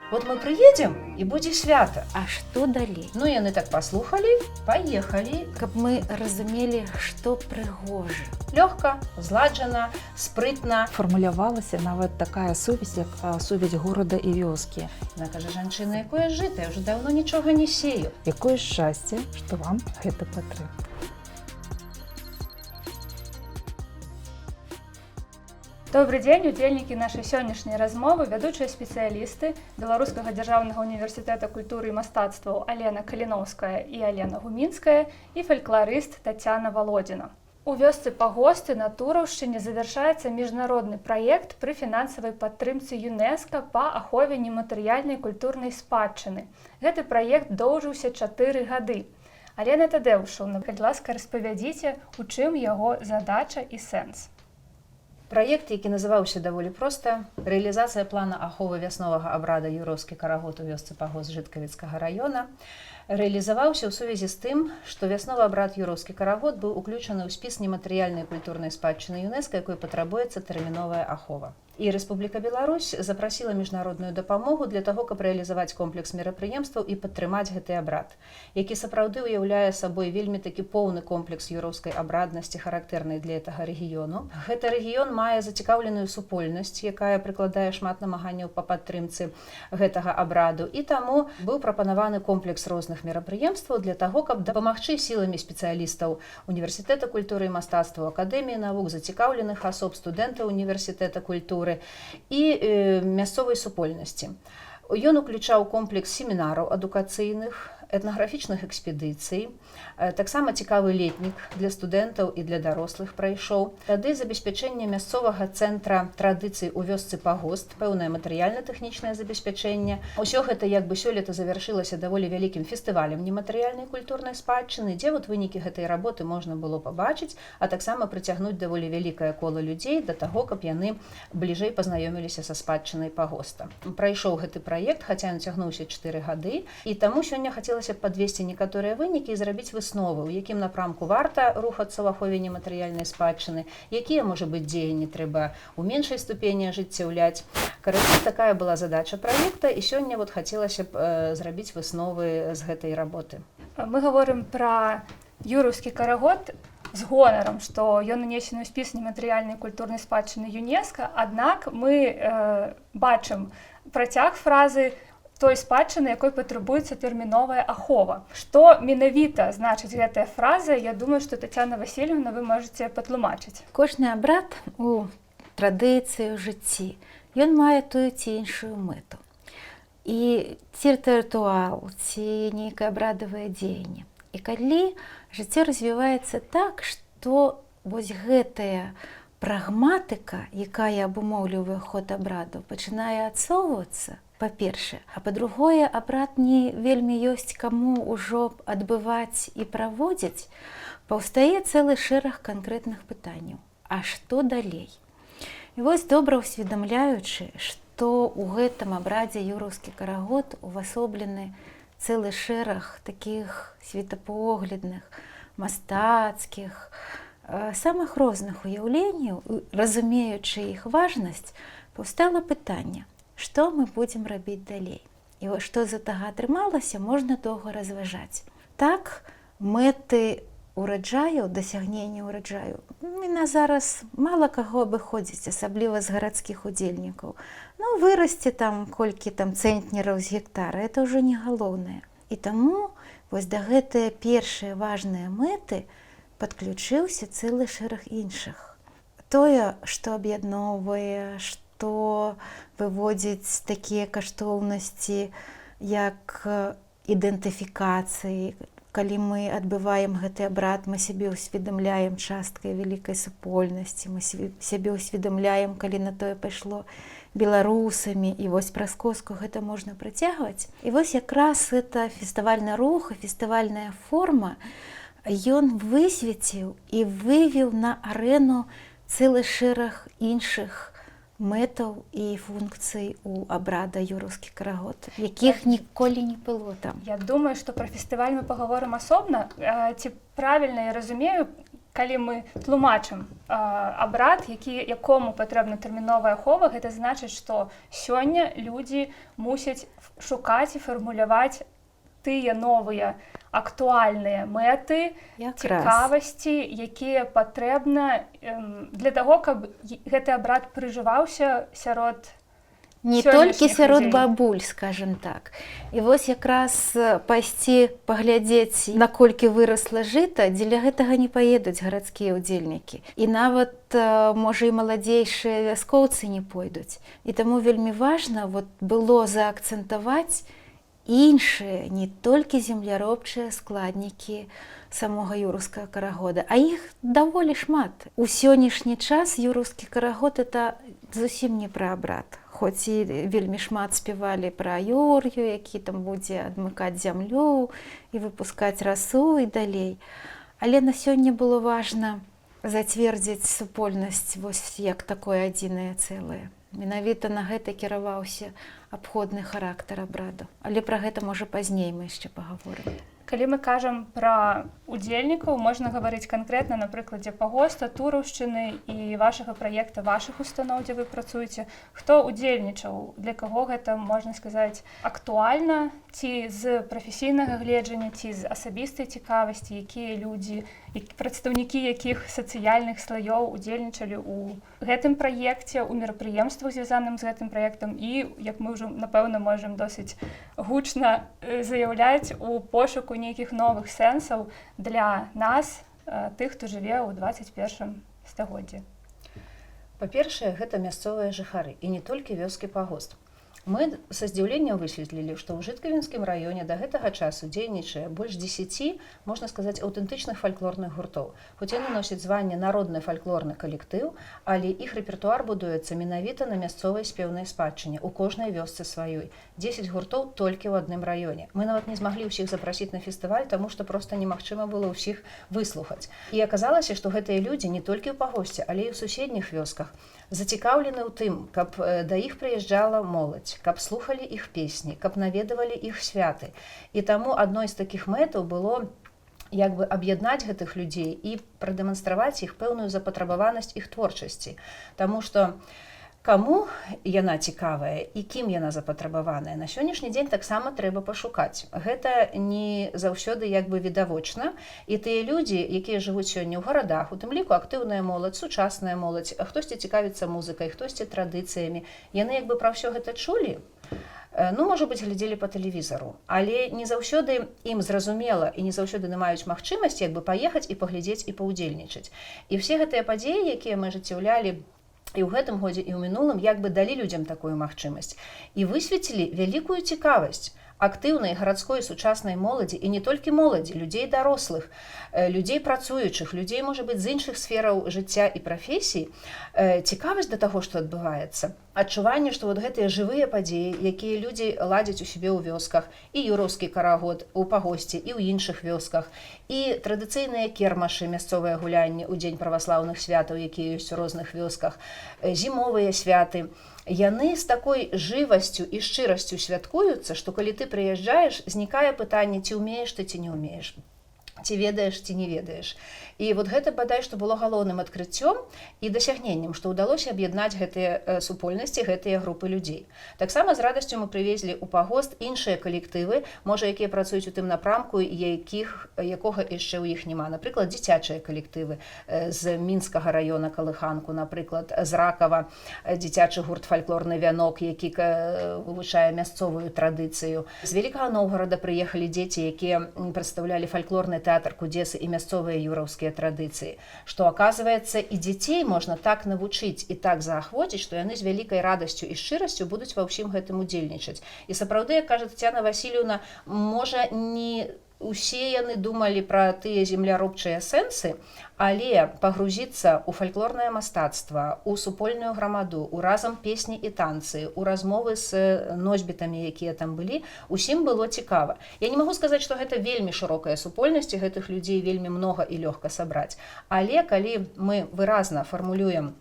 Вот мы приедем, и будзе свята. А што далей? Ну, яны так паслухалі, паехалі. Каб мы разумелі, што прыгожа. Лёгка, зладжана, спрытна. Фармулявалася нават такая сувязь, як сувязь горада і вёскі. Яна кажа: жанчына, якое жыта, я ўжо даўно нічога не сею. Якое шчасце, што вам гэта патрэбна. Добрый дзень, удзельнікі нашай сённяшняй размовы, вядучыя спецыялісты Беларускага дзяржаўнага універсітэта культуры і мастацтваў Алена Каліноўская і Алена Гумінская і фалькларыст Тацяна Валодзіна. У вёсцы Пагосты на Тураўшчыне завяршаецца міжнародны праект пры фінансавай падтрымцы ЮНЕСКА па ахове нематэрыяльнай культурнай спадчыны. Гэты праект доўжыўся 4 гады. Алена Тадэўшаўна, калі ласка, распавядзіце, у чым яго задача і сэнс. Праект, які называўся даволі проста «Рэалізацыя плана аховы вясновага абрада Юроўскі карагод у вёсцы Пагост Жыткавіцкага раёна», рэалізаваўся ў сувязі з тым, што вясновы абрад Юроўскі карагод быў уключаны ў спіс нематэрыяльнай культурнай спадчыны ЮНЕСКА, якой патрабуецца тэрміновая ахова. І Рэспубліка Беларусь запрасіла міжнародную дапамогу для таго, каб рэалізаваць комплекс мерапрыемстваў і падтрымаць гэты абрад, які сапраўды ўяўляе сабой вельмі такі поўны комплекс юроўскай абраднасці, характэрнай для гэтага рэгіёну. Гэты рэгіён мае зацікаўленую супольнасць, якая прыкладае шмат намаганняў па падтрымцы гэтага абраду, і таму быў прапанаваны комплекс розных мерапрыемстваў для таго, каб дапамагчы сіламі спецыялістаў універсітэта культуры і мастацтваў, акадэміі навук, зацікаўленых асоб, студэнтаў універсітэта культуры і мясцовай супольнасці. Ён уключаў комплекс семінараў адукацыйных, этнаграфічных экспедыцый, таксама цікавы летнік для студэнтаў і для дарослых прайшоў. Тады забеспячэнне мясцовага цэнтра традыцый у вёсцы Пагост, пэўнае матэрыяльна-тэхнічнае забеспячэнне. Усё гэта як бы сёлета завяршылася даволі вялікім фестывалем нематэрыяльнай культурнай спадчыны, дзе вот вынікі гэтай работы можна было пабачыць, а таксама прыцягнуць даволі вялікае кола людзей да таго, каб яны бліжэй пазнаёміліся са спадчынай Пагоста. Прайшоў гэты праект, хаця ён цягнуўся 4 гады, і таму сёння хацелася б падвесці некаторыя вынікі і зрабіць высновы, у якім напрамку варта рухацца ў ахове нематэрыяльнай спадчыны, якія, можа быць, дзеянні трэба ў меншай ступені ажыццяўляць. Карацей, такая была задача праекта, і сёння вот хацелася б зрабіць высновы з гэтай работы. Мы гаворым пра Юраўскі карагод з гонарам, што ён унесены ў спіс нематэрыяльнай культурнай спадчыны ЮНЕСКА, аднак мы бачым працяг фразы той спадчыны, якой патрабуецца тэрміновая ахова. Што менавіта значыць гэтая фраза, я думаю, што Тацяна Васильевна, вы можаце патлумачыць. Кожны абрад у традыцыі, у жыцці, ён мае тую ці іншую мэту. І ці рытуал, ці нейкае абрадавае дзеянне. І калі жыццё развіваецца так, што вось гэтая прагматыка, якая абумоўлівае ход абраду, пачынае адсоўвацца, па-першае, а па-другое, абрад не вельмі ёсць каму ўжо адбываць і праводзіць, паўстае цэлы шэраг канкрэтных пытанняў. А што далей? І вось добра ўсведамляючы, што ў гэтым абрадзе Юраўскі карагод увасоблены цэлы шэраг такіх светапоглядных, мастацкіх, самых розных уяўленняў, разумеючы іх важнасць, паўстала пытанне: што мы будзем рабіць далей? І вось што з гэтага атрымалася, можна доўга разважаць. Так, мэты ураджаю, дасягнення ураджаю, на зараз мала каго абыходзіць, асабліва з гарадскіх удзельнікаў. Ну, вырасце там колькі там цэнтнераў з гектара, это ўжо не галоўнае. І таму вось да гэтыя першыя важныя мэты падключыўся цэлы шэраг іншых. Тое, што аб'ядноўвае, што выводзіць такія каштоўнасці, як ідэнтыфікацыі. Калі мы адбываем гэты абрад, мы сябе ўсведамляем часткай вялікай супольнасці, мы сябе ўсведамляем, калі на тое пайшло, беларусамі, і вось праз коску гэта можна працягваць. І вось якраз гэта фестывальны рух і фестывальная форма, ён высветціў і вывеў на арэну цэлы шэраг іншых мэтаў і функцый у абрада Юраўскі карагод, якіх ніколі не было там. Я думаю, што пра фестываль мы пагаворым асобна. Ці правільна я разумею, калі мы тлумачым абрад, якому патрэбна тэрміновая ахова, гэта значыць, што сёння людзі мусяць шукаць і фармуляваць тыя новыя актуальныя мэты, цікавасці, якія патрэбна для таго, каб гэты абрад прыжываўся сярод не толькі сярод бабуль, скажем так. І вось якраз пайсці паглядзець, наколькі вырасла жыта, дзеля гэтага не паедуць гарадскія ўдзельнікі. І нават, можа, і маладзейшыя вяскоўцы не пойдуць. І таму вельмі важна было заакцэнтаваць іншыя, не толькі земляробчыя складнікі самога юраўскага карагода, а іх даволі шмат. У сённяшні час юраўскі карагод – это зусім не пра абрад. Хоць і вельмі шмат спявалі пра юр'ю, які там будзе адмыкаць зямлю і выпускаць расу і далей. Але на сёння было важна зацвердзіць супольнасць вось як такое адзінае цэлае. Менавіта на гэта кіраваўся абходны характар абраду. Але пра гэта, можа, пазней мы яшчэ пагаворым. Калі мы кажам пра удзельнікаў, можна гаварыць канкрэтна на прыкладзе пагоста, тураўшчыны і вашага праекта, вашых устаноў, дзе вы працуеце. Хто удзельнічаў? Для каго гэта, можна сказаць, актуальна? Ці з прафесійнага гледжання, ці з асабістай цікавасці, якія людзі, прадстаўнікі якіх сацыяльных слаёў удзельнічалі ў гэтым праекце, у мерапрыемствах, звязаным з гэтым праектам і, як мы ўжо, напэўна, можам досыць гучна заяўляць, у пошуку нейкіх новых сэнсаў для нас, тых, хто жыве ў 21 стагоддзі. Па-першае, гэта мясцовыя жыхары, і не толькі вёскі Пагост. Мы са здзіўленнем высветлілі, што ў Жыткавінскім раёне да гэтага часу дзейнічае больш 10, можна сказаць, аўтэнтычных фальклорных гуртоў. Хоць яны носяць званне народны фальклорны калектыў, але іх рэпертуар будуецца менавіта на мясцовай спеўнай спадчыне, у кожнай вёсцы сваёй. 10 гуртоў толькі ў адным раёне. Мы нават не змаглі ўсіх запрасіць на фестываль, таму што проста немагчыма было ўсіх выслухаць. І аказалася, што гэтыя людзі не толькі ў Пагосце, але і ў суседніх вёсках зацікаўлены ў тым, каб да іх прыязджала моладзь, каб слухалі іх песні, каб наведавалі іх святы. І таму адной з такіх мэтаў было як бы аб'яднаць гэтых людзей і прадэманстраваць іх пэўную запатрабаванасць іх творчасці. Таму што каму яна цікавая і кім яна запатрабаваная, на сённяшні дзень таксама трэба пашукаць. Гэта не заўсёды як бы відавочна. І тыя людзі, якія жывуць сёння ў гарадах, у тым ліку актыўная моладзь, сучасная моладзь, хтосьці цікавіцца музыкай, хтосьці традыцыямі, яны як бы пра ўсё гэта чулі, ну, можа быць, глядзелі па тэлевізару, але не заўсёды ім зразумела і не заўсёды не маюць магчымасць як бы паехаць і паглядзець і паўдзельнічаць. І все гэтыя падзеі, якія мы ажыццяўлялі і ў гэтым годзе, і ў мінулым, як бы далі людзям такую магчымасць. І высветлілі вялікую цікавасць актыўнай гарадской сучаснай моладзі, і не толькі моладзі, людзей дарослых, людзей працуючых, людзей, можа быць, з іншых сфераў жыцця і прафесій. Цікавасць да таго, што адбываецца. Адчуванне, што вот гэтыя жывыя падзеі, якія людзі ладзяць у сябе ў вёсках, і юраўскі карагод у Пагосце, і ў іншых вёсках, і традыцыйныя кермашы, мясцовыя гулянні ў дзень праваслаўных святаў, якія ёсць у розных вёсках, зімовыя святы. Яны з такой жывасцю і шчырасцю святкуюцца, што калі ты прыязджаеш, знікае пытанне, ці ўмееш ты, ці не ўмееш, ці ведаеш, ці не ведаеш. І вот гэта, бадай, што было галоўным адкрыццём і дасягненнем, што ўдалося аб'яднаць гэтыя супольнасці, гэтыя групы людзей. Таксама з радасцю мы прывезлі ў Пагост іншыя калектывы, можа, якія працуюць у тым напрамку, якога яшчэ ў іх няма. Напрыклад, дзіцячыя калектывы з Мінскага раёна Калыханку, напрыклад, з Ракава, дзіцячы гурт «Фальклорны вянок», які вывучае мясцовую традыцыю. З Вялікага Новгарада прыехалі дзеці, якія прадстаўлялі фальклорны тэатр Кудзесы і мясцовыя юраўскія традыцыі, што, аказваецца, і дзяцей можна так навучыць і так заахвоціць, што яны з вялікай радасцю і шчырасцю будуць ва ўсім гэтым удзельнічаць. І сапраўды, як кажа Тацяна Васильевна, можа, не усе яны думалі пра тыя земляробчыя сэнсы, але пагрузіцца ў фальклорнае мастацтва, у супольную грамаду, у разам песні і танцы, у размовы з носьбітамі, якія там былі, усім было цікава. Я не магу сказаць, што гэта вельмі шырокая супольнасць, і гэтых людзей вельмі многа і лёгка сабраць. Але калі мы выразна фармулюем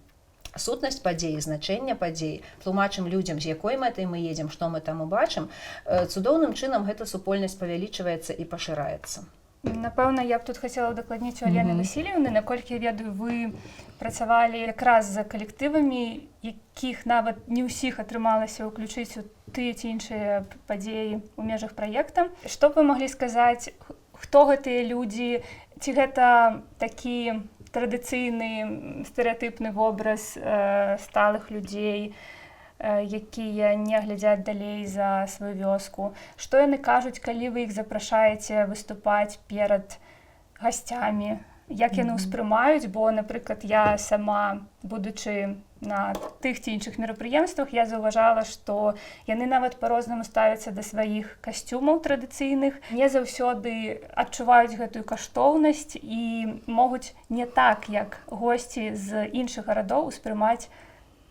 сутнасць падзеі, значэнне падзеі, тлумачым людзям, з якой мэтай мы едзем, што мы там убачым, цудоўным чынам гэта супольнасць павялічваецца і пашыраецца. Напэўна, я б тут хацела ўдакладніць у Алены Васильевны, наколькі я ведаю, вы працавалі якраз за калектывамі, якіх нават не ўсіх атрымалася ўключыць у тыя ці іншыя падзеі ў межах праекта. Што б вы маглі сказаць, хто гэтыя людзі, ці гэта такі традыцыйны стэрэатыпны вобраз сталых людзей, якія не глядзяць далей за сваю вёску. Што яны кажуць, калі вы іх запрашаеце выступаць перад гасцямі? Як яны ўспрымаюць? Бо, напрыклад, я сама, будучы на тых ці іншых мерапрыемствах, я заўважала, што яны нават па-рознаму ставяцца да сваіх касцюмаў традыцыйных, не заўсёды адчуваюць гэтую каштоўнасць і могуць не так, як госці з іншых гарадоў успрымаць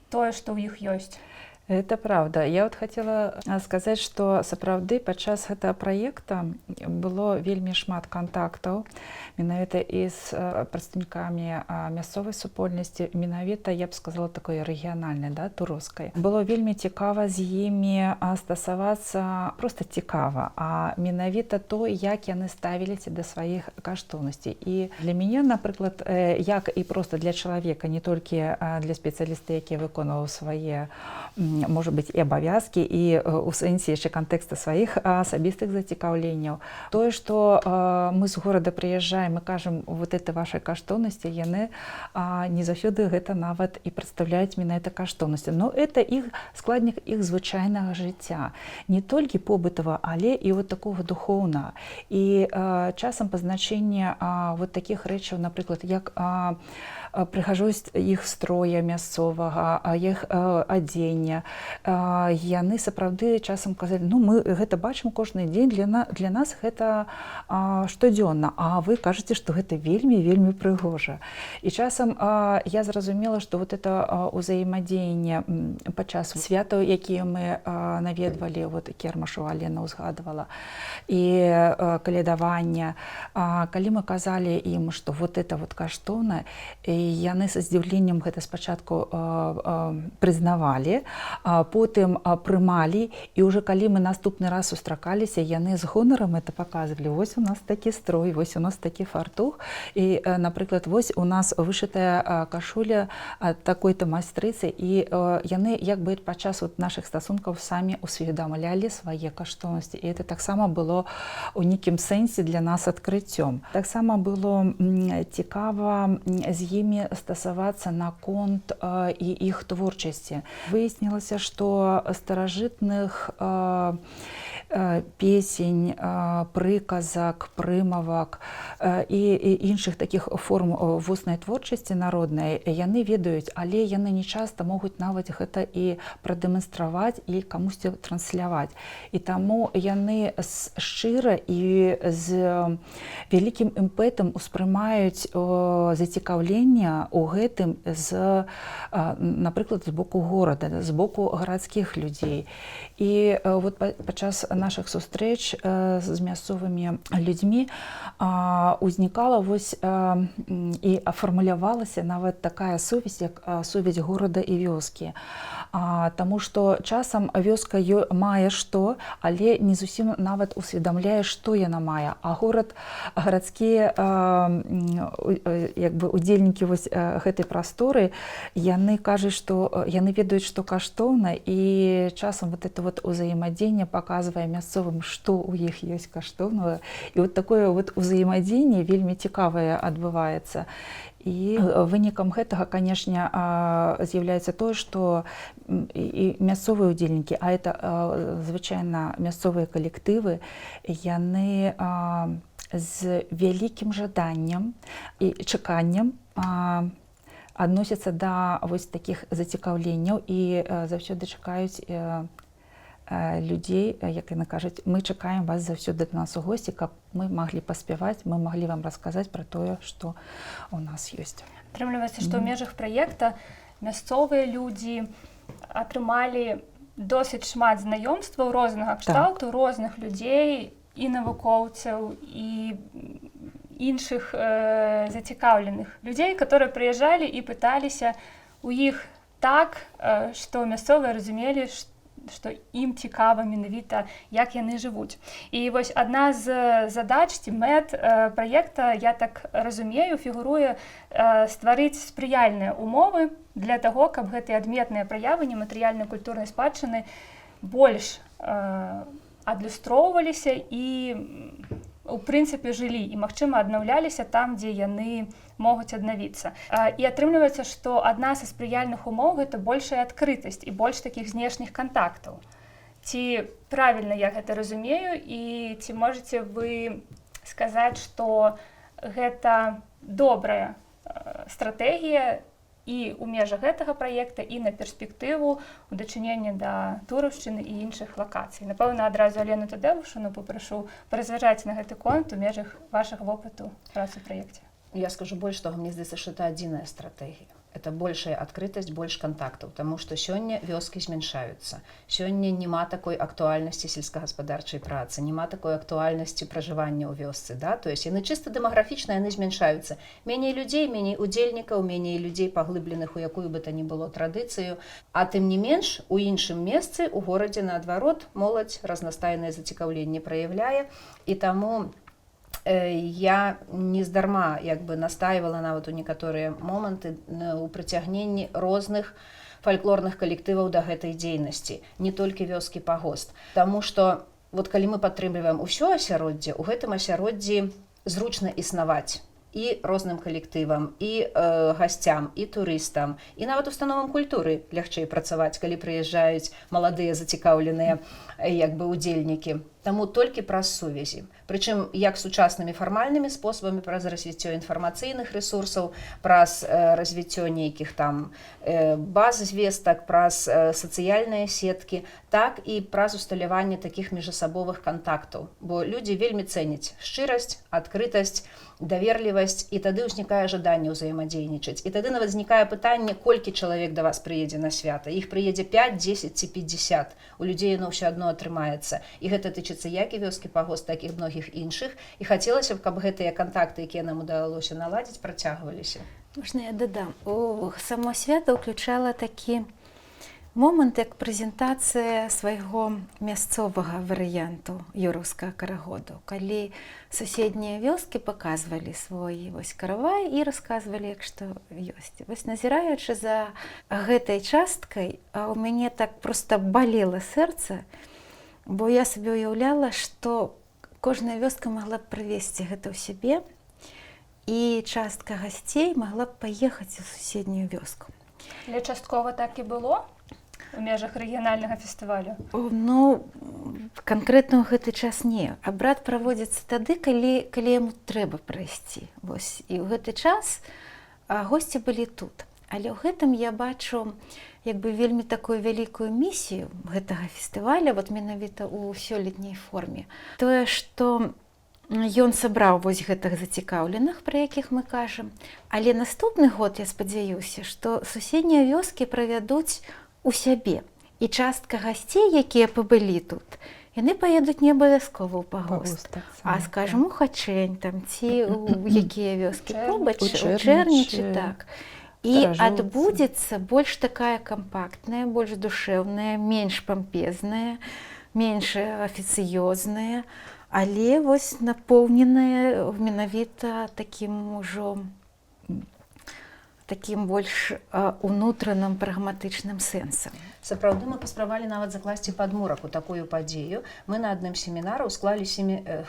тое, што ў іх ёсць. Это правда. Я вот хотела сказаць, што сапраўды падчас гэтага праекта было вельмі шмат кантактаў менавіта і з прадстаўнікамі мясцовай супольнасці, менавіта, я б сказала, такой рэгіянальнай, да, туровскай. Было вельмі цікава з імі стасавацца, проста цікава, а менавіта то, як яны ставіліся да сваіх каштоўнасцей. І для мяне, напрыклад, як і проста для чалавека, не толькі для спецыяліста, які выконваў свае, можа быць, і абавязкі, і ў сэнсе яшчэ кантэкста сваіх асабістых зацікаўленняў. Тое, што мы з горада прыязджаем, мы кажам, вот это вашай каштоўнасці, яны не заўсёды гэта нават і прадстаўляюць менавіта каштоўнасці. Но это іх складнік іх звычайнага жыцця. Не толькі побытава, але і вот такога духоўнага. І часам пазначэнне вот такіх рэчаў, напрыклад, як прыгажосць іх строя мясцовага, іх адзення. Яны сапраўды часам казалі, ну, мы гэта бачым кожны дзень, для нас гэта штодзённа, а вы кажаце, што гэта вельмі прыгожа. І часам я зразумела, што вот это ўзаемадзеянне падчас святаў, якія мы наведвалі, вот Кермашу Алена ўзгадвала, і калядавання, калі мы казалі ім, што вот это вот каштоўна, яны са здзіўленнем гэта спачатку прызнавалі, потым прымалі, і ўжо калі мы наступны раз сустракаліся, яны з гонарам это паказвалі. Вось у нас такі строй, вось у нас такі фартух, і, напрыклад, вось у нас вышытая кашуля такой-то майстрыцы, і яны як бы падчас нашых стасункаў самі усведамлялі свае каштоўнасці, і это таксама было ў нейкім сэнсе для нас адкрыццём. Таксама было цікава з імі стасавацца наконт і іх творчасці. Выяснілася, што старажытных песень, прыказак, прымавак і іншых такіх форм вуснай творчасці народнай яны ведаюць, але яны не часта могуць нават гэта і прадэманстраваць і камусьці трансляваць. І таму яны шчыра і з вялікім імпэтам успрымаюць зацікаўленне ў гэтым з, напрыклад, з боку горада, з боку гарадскіх людзей. І вот падчас нашых сустрэч з мясцовымі людзьмі узнікала вось і афармулявалася нават такая сувязь, як сувязь горада і вёскі. Таму што часам вёска мае што, але не зусім нават усведамляе, што яна мае. А гарадскія як бы удзельнікі вось гэтай прасторы, яны кажуць, што яны ведаюць, што каштоўна, і часам вот это вот узаемадзеянне паказвае мясцовым, што ў іх ёсць каштоўнага. І вот такое вот узаемадзеянне вельмі цікавае адбываецца. І вынікам гэтага, канешне, з'яўляецца тое, што і мясцовыя ўдзельнікі, а это звычайна мясцовыя калектывы, яны з вялікім жаданнем і чаканнем адносяцца да вось такіх зацікаўленняў і заўсёды чакаюць людзей, як яны кажуць, мы чакаем вас заўсёды да нас у госці, каб мы маглі паспяваць, мы маглі вам расказаць пра тое, што ў нас ёсць. Атрымліваецца, што ў межах праекта мясцовыя людзі атрымалі досыць шмат знаёмстваў рознага кшталту, розных людзей, і навукоўцаў, і іншых зацікаўленых людзей, которые прыязджалі і пыталіся у іх так, што мясцовыя разумелі, што ім цікава менавіта, як яны жывуць. І вось адна з задач ці мэт праекта, я так разумею, фігуруе стварыць спрыяльныя умовы для таго, каб гэтыя адметныя праявы нематэрыяльнай культурнай спадчыны больш адлюстроўваліся і у прынцыпе жылі і, магчыма, аднаўляліся там, дзе яны могуць аднавіцца. І атрымліваецца, што адна са спрыяльных умоў гэта большая адкрытасць і больш такіх знешніх кантактаў. Ці правільна я гэта разумею і ці можаце вы сказаць, што гэта добрая стратэгія і ў межах гэтага праекта, і на перспектыву ў дачыненні да Тураўшчыны і іншых лакацый. Напэўна, адразу Алену Тадэвушыну папрашу паразважаць на гэты конт у межах вашага вопыту працы ў праекце. Я скажу больш того, мне здаецца, што это адзіная стратэгія. Это большая адкрытасць, больш кантактаў, таму што сёння вёскі змяншаюцца. Сёння няма такой актуальнасці сельскагаспадарчай працы, няма такой актуальнасці пражывання ў вёсцы. Да? То есть яны чыста дэмаграфічна, яны змяншаюцца. Меней людзей, меней удзельнікаў, меней людзей паглыбленых у якую бы то ні было традыцыю. А тым не менш, у іншым месцы, у горадзе, наадварот, моладзь разнастайнае зацікаўленне праяўляе, і таму я нездарма настаивала нават у некаторыя моманты ў прыцягненні розных фальклорных калектываў да гэтай дзейнасці, не толькі вёскі пагост. Таму што калі мы падтрымліваем усё асяроддзе, у гэтым асяроддзі зручна існаваць і розным калектывам, і гасцям, і турыстам, і нават установам культуры лягчэй працаваць, калі прыязджаюць маладыя зацікаўленыя удзельнікі. Таму толькі праз сувязі. Прычым як сучаснымі фармальнымі спосабамі, праз развіццё інфармацыйных рэсурсаў, праз развіццё нейкіх там баз звестак, праз сацыяльныя сеткі, так і праз усталяванне такіх міжасабовых кантактаў. Бо людзі вельмі цэняць шчырасць, адкрытасць, даверлівасць, і тады ўзнікае жаданне ўзаемадзейнічаць. І тады нават знікае пытанне, колькі чалавек да вас прыедзе на свята. Іх прыедзе 5, 10 ці 50. У людзей яно ўсё адно атрымаецца. І гэта тычыцца як і вёскі пагост, так і многіх іншых. І хацелася б, каб гэтыя кантакты, якія нам удалося наладзіць, працягваліся. Можна я дадам? Само свята ўключала такі момант, як прэзентацыя свайго мясцовага варыянту юраўскага карагоду, калі суседнія вёскі паказвалі свой каравай і расказвалі, як што ёсць. Назіраючы за гэтай часткай, у мяне так проста балела сэрца, бо я сабе ўяўляла, што кожная вёска магла б прывесці гэта ў сябе, і частка гасцей магла б паехаць у суседнюю вёску. Але часткова так і было у межах рэгіянальнага фестывалю? Канкрэтна ў гэты час не. Абрад праводзіцца тады, калі яму трэба прайсці. І ў гэты час госці былі тут. Але ў гэтым я бачу вельмі такую вялікую місію гэтага фестываля, менавіта ў сёлетняй форме. Тое, што ён сабраў гэтых зацікаўленых, пра якіх мы кажам. Але наступны год, я спадзяюся, што суседнія вёскі правядуць у сябе. І частка гасцей, якія пабылі тут, яны паедуць не абавязкова ў пагост, а, скажам, у Хачэнь, ці ў якія вёскі побач, у Чэрнічы, так. І адбудзецца больш такая кампактная, больш душэўная, менш пампезная, менш афіцыёзная, але напоўненая менавіта такім ужо такім больш унутраным прагматычным сэнсам. Сапраўды мы паспрабавалі нават закласці падмурак у такую падзею. Мы на адным семінару склалі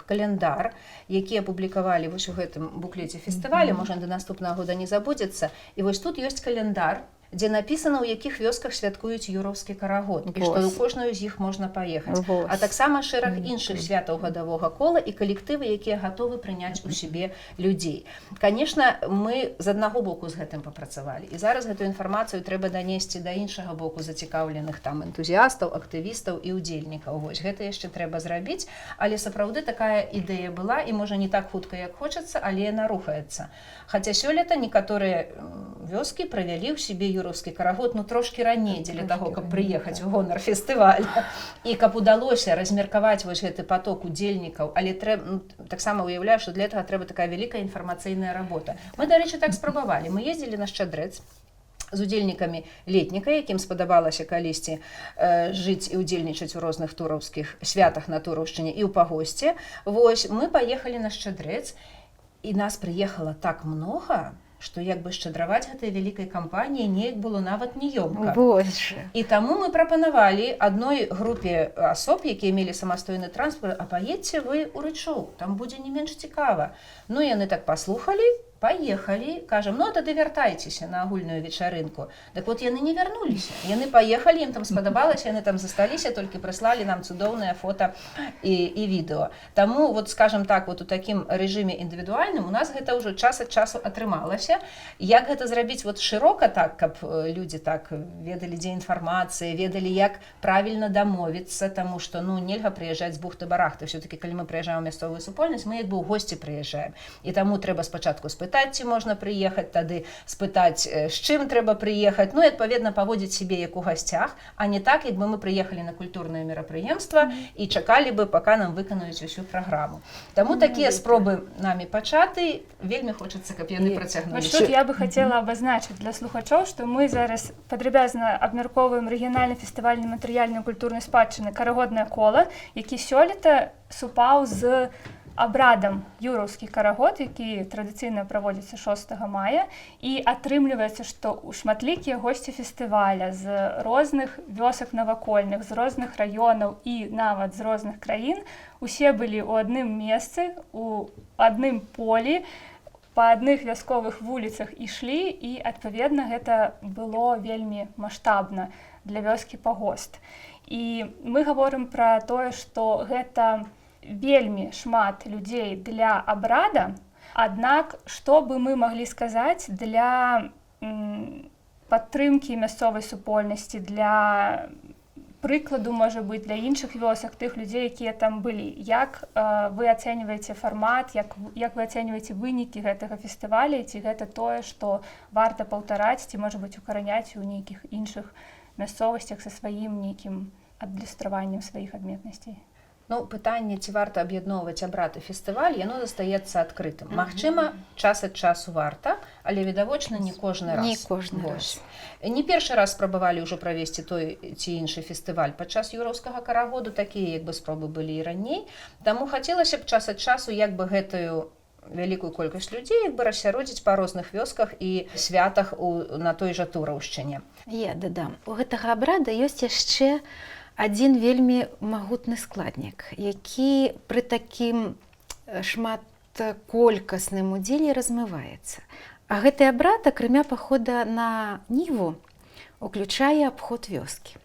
каляндар, які апублікавалі у гэтым буклеце фестываля, можа, да наступнага года не забудзецца. І тут ёсць каляндар, дзе напісана, у якіх вёсках святкуюць юраўскі карагод, і што ў кожную з іх можна паехаць. А таксама шэраг іншых святаў гадавога кола і калектывы, якія гатовы прыняць у сябе людзей. Канешне, мы з аднаго боку з гэтым папрацавалі. І зараз гэтую інфармацыю трэба данесці да іншага боку зацікаўленых энтузіястаў, актывістаў і удзельнікаў. Гэта яшчэ трэба зрабіць, але сапраўды такая ідэя была, і можа не так хутка, як хочацца, але яна рухаецца. Хаця сёлета некаторыя вёскі правялі ў сябе юраўскі карагод трошкі раней дзеля таго, каб прыехаць у гонар фестываля. І каб удалося размеркаваць гэты поток удзельнікаў, але таксама уяўляю, што для гэтага трэба такая вялікая інфармацыйная работа. Мы, дарэчы, так спрабавалі. Мы ездзілі на Шчадрэц, з удзельнікамі летніка, якім спадабалася калісьці жыць і удзельнічаць у розных тураўскіх святах на Тураўшчыне і ў пагосце. Вось мы паехалі на Шчадрэц, і нас прыехала так многа, што як бы шчадраваць гэтай вялікай кампаніяй неяк было нават неёмка. Боже. І таму мы прапанавалі адной групе асоб, якія мелі самастойны транспарт, а паедзьце вы ў Рычоў, там будзе не менш цікава. Ну, яны так паслухалі, паехалі, кажам, ну, тады вяртайцеся на агульную вечарынку. Так вот, яны не вярнуліся. Яны паехалі, ім там спадабалася, яны там засталіся, толькі прыслалі нам цудоўныя фота і відэо. Таму, вот, скажем так, вот у такім рэжыме індывідуальным у нас гэта ўжо час ад часу атрымалася. Як гэта зрабіць вот шырока так, каб людзі так ведалі, дзе інфармацыя, ведалі, як правільна дамовіцца, таму што, ну, нельга прыязджаць з бухты-барахты. Всё-таки, калі мы прыязджаем у мясцовую супольнасць, мы як бы ў госці прыязджаем. І таму трэба спачатку спытаць, ці можна прыехаць, тады спытаць, з чым трэба прыехаць, ну і адпаведна паводзіць сябе як у гасцях, а не так, як бы мы прыехалі на культурнае мерапрыемства і чакалі бы, пака нам выканаюць усю праграму. Таму такія спробы намі пачаты, вельмі хочацца, каб яны працягнуліся. Вось тут я бы хацела абазначыць для слухачоў, што мы зараз падрабязна абмяркоўваем рэгіянальны фестывальны матэрыяльнай культурнай спадчыны «Карагоднае кола», які сёлета супаў з абрадам юраўскі карагод, які традыцыйна праводзіцца 6 мая, і атрымліваецца, што шматлікія госці фестываля з розных вёсак навакольных, з розных раёнаў і нават з розных краін усе былі ў адным месцы, у адным полі, па адных вясковых вуліцах ішлі, і адпаведна гэта было вельмі маштабна для вёскі Пагост. І мы гаворым пра тое, што гэта вельмі шмат людзей для абрада, аднак што бы мы маглі сказаць для падтрымкі мясцовай супольнасці, для прыкладу, можа быць, для іншых вёсак, тых людзей, якія там былі. Як вы ацэньваеце фармат, як вы ацэньваеце вынікі гэтага фестываля, ці гэта тое, што варта паўтараць, ці, можа быць, укараняць у нейкіх іншых мясцовасцях са сваім нейкім адлюстраваннем сваіх адметнасцей? Ну, пытанне, ці варта аб'ядноўваць абрад і фестываль, яно застаецца адкрытым. Магчыма, час ад часу варта, але відавочна не кожны раз. Не кожны раз. Не першы раз спрабавалі ўжо правесці той ці іншы фестываль. Падчас юраўскага карагоду такія як бы спробы былі і раней. Таму хацелася б час ад часу як бы гэтую вялікую колькасць людзей як бы рассяродзіць па розных вёсках і святах на той жа Тураўшчыне. Я дадам. У гэтага абрада ёсць яшчэ адзін вельмі магутны складнік, які пры такім шматколькасным удзеле размываецца. А гэты абрад, акрамя пахода на ніву, уключае абход вёскі.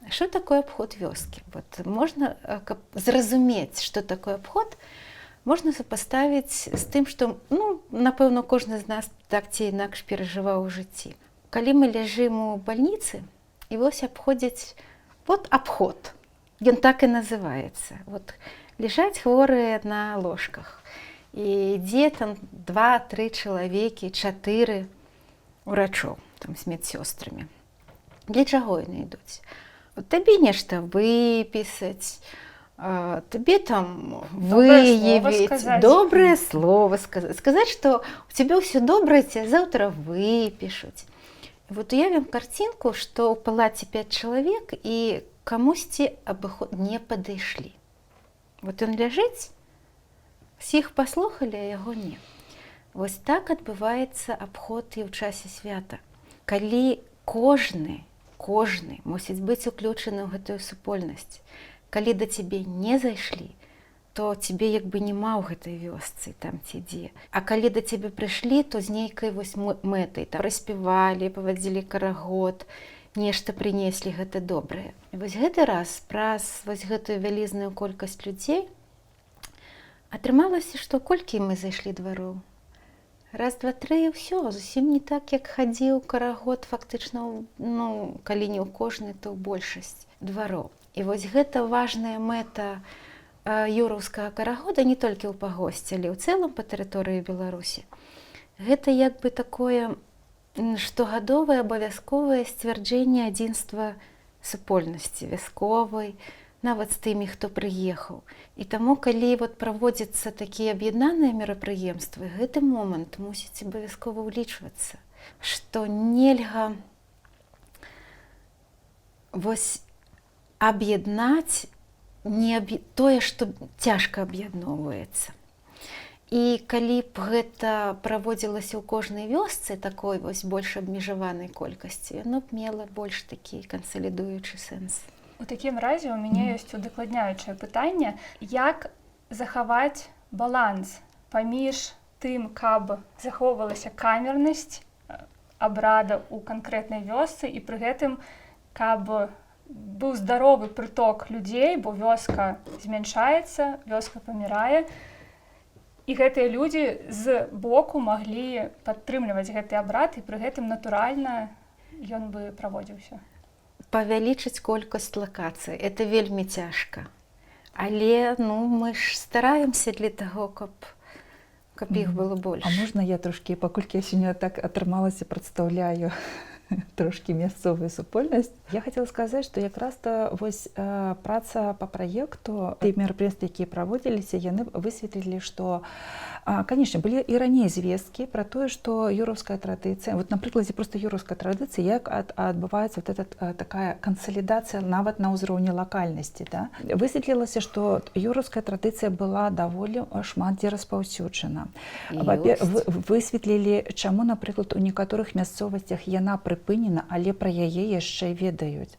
Што такое абход вёскі? Вот можна, каб зразумець, што такое абход, можна супаставіць з тым, што, ну, напэўна, кожны з нас так ці інакш перажываў у жыцці. Калі мы ляжым у бальніцы, і вось абходзяць вот абход, ён так і называецца. Вот ляжаць хворыя на ложках. І ідзе там 2-3 чалавекі, 4 урачоў, там з медсёстрамі. Для чаго яны ідуць? Табе нешта выпісаць, табе там выявіць, добрае слова сказаць. Сказаць, што у цябе ўсё добра, цябе заўтра выпішуць. Вот уявім карцінку, што ў палаце 5 чалавек і камусьці абыход не падышлі. Вот ён ляжыць, всіх паслухалі, а яго не. Вось так адбываецца абход і ў часе свята. Калі кожны мусіць быць уключаны ў гэтую супольнасць, калі да цябе не зайшлі, то цябе як бы няма ў гэтай вёсцы, там ці дзе. А калі да цябе прыйшлі, то з нейкай вось мэтай, там праспявалі, павадзілі карагод, нешта прынеслі гэта добрае. І вось гэты раз праз вось гэтую вялізную колькасць людзей атрымалася, што колькі мы зайшлі двароў? Раз, два, тры, і ўсё, зусім не так, як хадзіў карагод, фактычна, ну, калі не ў кожны, то ў большасць двароў. І вось гэта важная мэта юраўскага карагода не толькі ў Пагосці, але ў цэлым па тэрыторыі Беларусі. Гэта як бы такое штогадовае абавязковае сцвярджэнне адзінства супольнасці вясковай, нават з тымі, хто прыехаў. І таму, калі вот праводзяцца такія аб'яднаныя мерапрыемствы, гэты момант мусіць абавязкова ўлічвацца, што нельга вось аб'яднаць тое, што цяжка аб'ядноўваецца. І калі б гэта праводзілася ў кожнай вёсцы такой вось больш абмежаванай колькасці, яно б мела больш такі кансалідуючы сэнс. У такім разе у мяне ёсць удакладняючае пытанне, як захаваць баланс паміж тым, каб захоўвалася камернасць абрада ў канкрэтнай вёсцы і пры гэтым, каб быў здаровы прыток людзей, бо вёска змяншаецца, вёска памірае, і гэтыя людзі з боку маглі падтрымліваць гэты абрад, і пры гэтым натуральна ён бы праводзіўся. Павялічыць колькасць лакацый, это вельмі цяжка. Але мы ж стараемся для таго, каб іх было больш. А можна я трошкі, паколькі я сёння так атрымалася, прадстаўляю трошкі мясцовую супольнасць. Я хацела сказаць, што якраз-то вось праца па праекту, тыя мерапрыемствы, якія праводзіліся, яны высветлілі, што, канешне, былі і раней звесткі пра тое, што юраўская традыцыя, вот на прыкладзе проста юраўскай традыцыі, як адбываецца вот эта такая кансалідацыя нават на ўзроўні лакальнасці, да? Высветлілася, што юраўская традыцыя была даволі шмат дзе распаўсюджана. Высветлілі, чаму, напрыклад, у некаторых мясцовасцях яна прыпынена, але пра яе яшчэ ведаюць.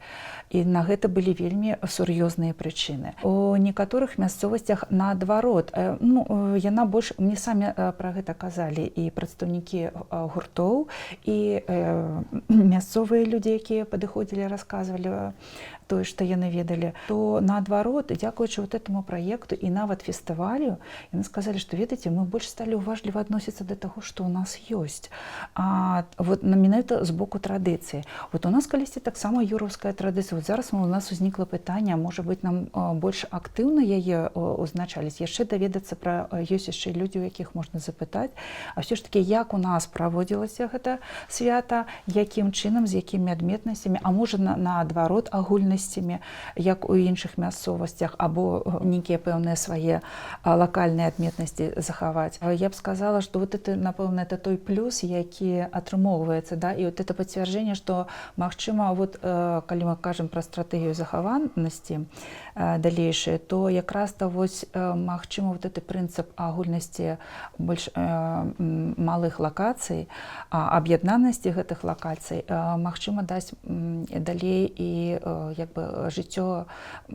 І на гэта былі вельмі сур'ёзныя прычыны. У некаторых мясцовасцях наадварот, яна больш, мне самі пра гэта казалі і прадстаўнікі гуртоў, і мясцовыя людзі, якія падыходзілі, расказвалі тое, што яны ведалі, то наадварот, дзякуючы вот этому праекту і нават фестывалю, яны сказалі, што, ведаеце, мы больш сталі уважліва адносіцца да таго, што ў нас ёсць. Вот менавіта з боку традыцыі. Вот у нас калісьці таксама юраўская традыцыя. Вот зараз у нас узнікла пытанне, можа быць, нам больш актыўна яе узначаліць, яшчэ даведацца пра, ёсць яшчэ людзі, у якіх можна запытаць, а ўсё ж такі, як у нас праводзілася гэта свята, якім чынам, з якімі адметнасцямі, а можа наадварот агульнасцямі, як у іншых мясцовасцях, або нейкія пэўныя свае лакальныя адметнасці захаваць. Я б сказала, што вот это, напэўна, это той плюс, які атрымоўваецца, да, і вот это пацвярджэнне, што, магчыма, вот калі мы кажам пра стратэгію захаванасці далейшай, то якраз-то вось, магчыма, вот гэты прынцып агульнасці больш малых лакацый, аб'яднанасці гэтых лакацый, магчыма, даць далей і як бы жыццё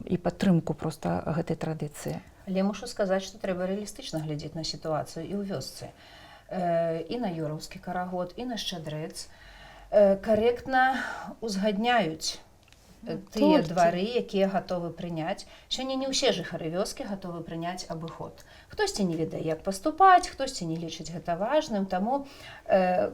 і падтрымку проста гэтай традыцыі. Але мушу сказаць, што трэба рэалістычна глядзець на сітуацыю і ў вёсцы. І на юраўскі карагод, і на шчадрэц карэктна узгадняюць тыя двары, якія гатовы прыняць. Сёння не ўсе жыхары вёскі гатовы прыняць абыход. Хтосьці не ведае, як паступаць, хтосьці не лічыць гэта важным, таму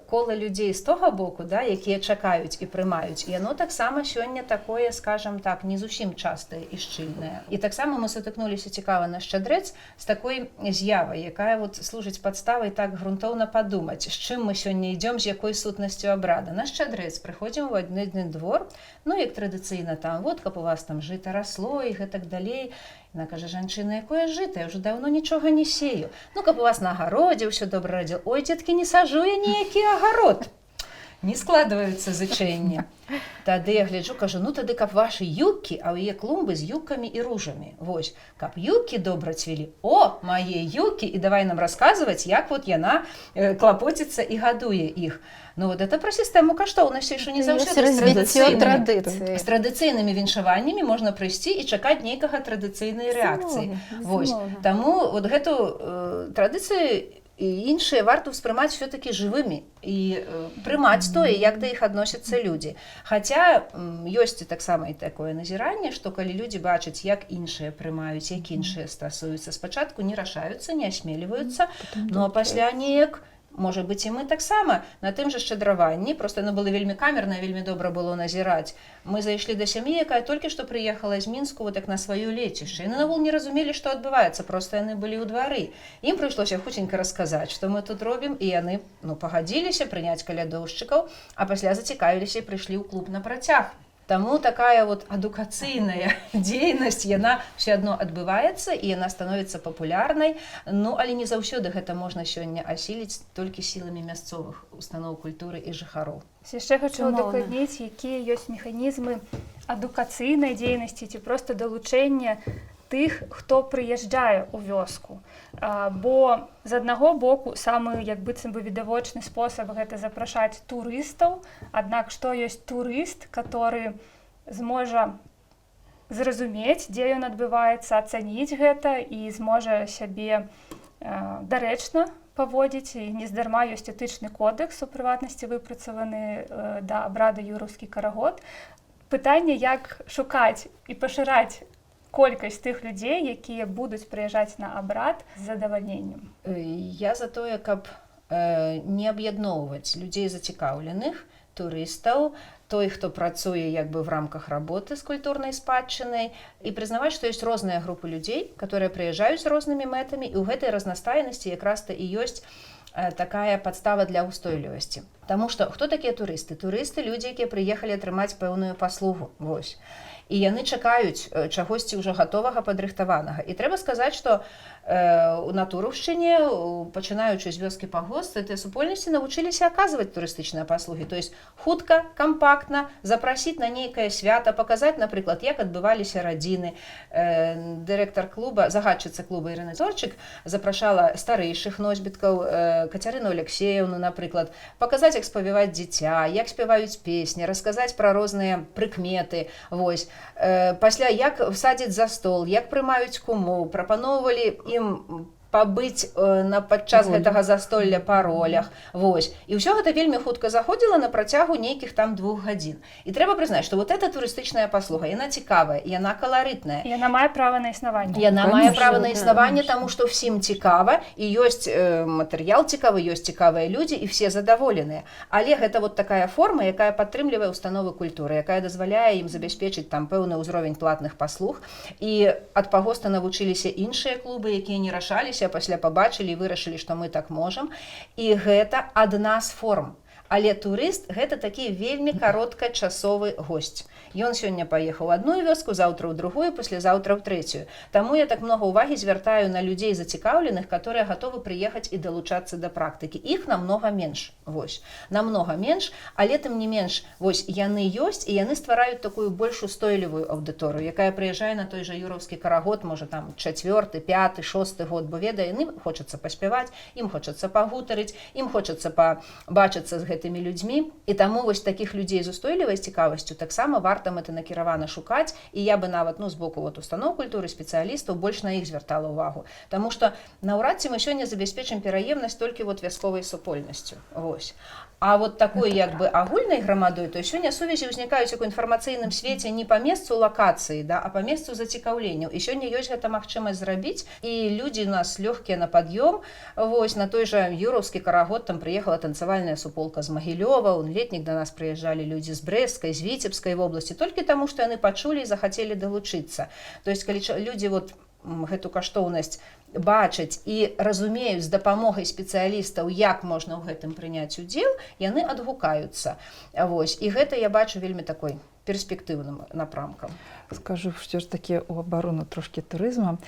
кола людзей з тога боку, да, якія чакаюць і прымаюць, яно таксама сёння такое, скажам так, не зусім частае і шчыльнае. І таксама мы сутыкнуліся цікава на шчадрэц з такой з'явай, якая вот служыць падставай так грунтоўна падумаць, з чым мы сёння ідём, з якой сутнасцю абрада. На шчадрэц прыходзім у адны двор, як традыцыйна там, вот каб у вас там жыта расло і гэтак далей. Яна кажа, жанчына, якое жыта, я ўжо даўно нічога не сею. Каб у вас на агародзе ўсё добра радзіла. Ой, дзеткі, не сажу я ніякі агарод. Не складваюцца зычэнні. Тады я гляджу, кажу, тады каб вашы юбкі, а ў яе клумбы з юбкамі і ружамі. Вось, каб юбкі добра цвілі. О, мае юбкі, і давай нам расказваць, як вот яна клапоціцца і гадуе іх. Вот это пра сістэму каштоўнасцей, што не заўсёды з традыцыйнымі віншаваннямі можна прыйсці і чакаць нейкага традыцыйнай рэакцыі. Вось, таму вот гэту традыцыю і іншыя варта ўспрымаць все-таки жывымі і прымаць тое, як да іх адносяцца людзі. Хаця ёсць і таксама і такое назіранне, што калі людзі бачаць, як іншыя прымаюць, як іншыя стасуюцца, спачатку не рашаюцца, не асмельваюцца, а пасля неяк, можа быць, і мы таксама на тым жа шчадраванні, проста яно было вельмі камернае, вельмі добра было назіраць. Мы зайшлі да сям'і, якая толькі што прыехала з Мінску вот так на сваё лецішча. Яны навогул не разумелі, што адбываецца, проста яны былі ў двары. Ім прыйшлося хуценька расказаць, што мы тут робім, і яны пагадзіліся прыняць калядоўшчыкаў, а пасля зацікавіліся і прыйшлі ў клуб на працяг. Таму такая вот адукацыйная дзейнасць, яна ўсё адно адбываецца і яна становіцца папулярнай. Ну, але не заўсёды гэта можна сёння асіліць толькі сіламі мясцовых устаноў культуры і жыхароў. Яшчэ хочу Безумоўна. удакладніць, якія ёсць механізмы адукацыйнай дзейнасці ці проста далучэння тых, хто прыязджае ў вёску. Бо з аднаго боку самы як быццам бы відавочны спосаб гэта запрашаць турыстаў, аднак што ёсць турыст, который зможа зразумець, дзе ён адбываецца, ацаніць гэта і зможа сябе дарэчна паводзіць, і нездарма ёсць этычны кодекс, у прыватнасці выпрацаваны да абрада юраўскі карагод. Пытанне, як шукаць і пашыраць колькасць тых людзей, якія будуць прыязджаць на абрад з задавальненнем. Я за тое, каб не аб'ядноўваць людзей зацікаўленых, турыстаў, той, хто працуе як бы в рамках работы з культурнай спадчынай, і прызнаваць, што ёсць розныя групы людзей, которые прыязджаюць з рознымі мэтамі, і ў гэтай разнастайнасці якраз-то і ёсць такая падстава для ўстойлівасці. Таму што хто такія турысты? Турысты — людзі, якія прыехалі атрымаць пэўную паслугу. Вось. І яны чакаюць чагосьці ўжо гатовага, падрыхтаванага. І трэба сказаць, што на Турушчыне, пачынаючы з вёскі Пагост, гэтыя супольнасці навучыліся аказваць турыстычныя паслугі. То есть хутка, кампактна запрасіць на нейкае свята, паказаць, напрыклад, як адбываліся радзіны. Дырэктар клуба, загадчыца клуба Ірына Зорчык запрашала старэйшых носьбіткаў, Кацярыну Алексеевну, напрыклад, паказаць, як спавіваць дзіця, як спяваюць песні, расказаць пра розныя прыкметы. Вось. Пасля, як садзяць за стол, як прымаюць кумоў, прапаноўвалі ім пабыць падчас гэтага застолля па ролях. Вось. І ўсё гэта вельмі хутка заходзіла на працягу нейкіх там 2 гадзін. І трэба прызнаць, што вот эта турыстычная паслуга, яна цікавая, яна каларытная. Яна мае права на існаванне. Яна мае права на існаванне, таму што ўсім цікава, і ёсць матэрыял цікавы, ёсць цікавыя людзі, і все задаволеныя. Але гэта вот такая форма, якая падтрымлівае установы культуры, якая дазваляе ім забяспечыць там пэўны ўзровень платных паслуг. І ад Пагоста навучыліся іншыя клубы, якія не рашаліся, пасля пабачылі і вырашылі, што мы так можам. І гэта адна з форм. Але турыст — гэта такі вельмі кароткачасовы госць. Ён сёння паехаў у адну вёску, заўтра ў другую, паслязаўтра ў трэцюю. Таму я так много ўвагі звяртаю на людзей зацікаўленых, которые гатовы прыехаць і далучацца да практыкі. Іх намнога менш. Вось. Намнога менш, але тым не менш, вось яны ёсць, і яны ствараюць такую больш устойлівую аўдыторыю, якая прыязджае на той жа юраўскі карагод, можа там 4-й, 5-й, 6-й год, бо ведае, ім хочацца паспяваць, ім хочацца пагутарыць, ім хочацца пабачыцца з гэтымі людзьмі. І таму вось такіх людзей з устойлівай цікавасцю таксама варта мэтанакіравана шукаць, і я бы нават з боку устаноў культуры, спецыялістаў больш на іх звяртала ўвагу. Таму што наўрад ці мы сёння забяспечым пераемнасць толькі вясковай супольнасцю. Вось. А вот такой як бы агульнай грамадой, то сёння сувязі ўзнікаюць у інфармацыйным свеце не па месцу лакацыі, а па месцу зацікаўленняў. І сёння ёсць гэта магчымасць зрабіць, і людзі у нас лёгкія на пад'ём. Вось на той жа юраўскі карагод там прыехала танцавальная суполка з Магілёва, у летнік да нас прыязджалі людзі з Брэсцкай, з Віцебскай вобласці, толькі таму, што яны пачулі і захацелі далучыцца. То есть калі людзі вот гэту каштоўнасць бачаць і разумеюць з дапамогай спецыялістаў, як можна ў гэтым прыняць удзел, яны адгукаюцца. Вось. І гэта я бачу вельмі такой перспектыўным напрамкам. Скажу ўсё ж такі ў абарону трошкі турызму.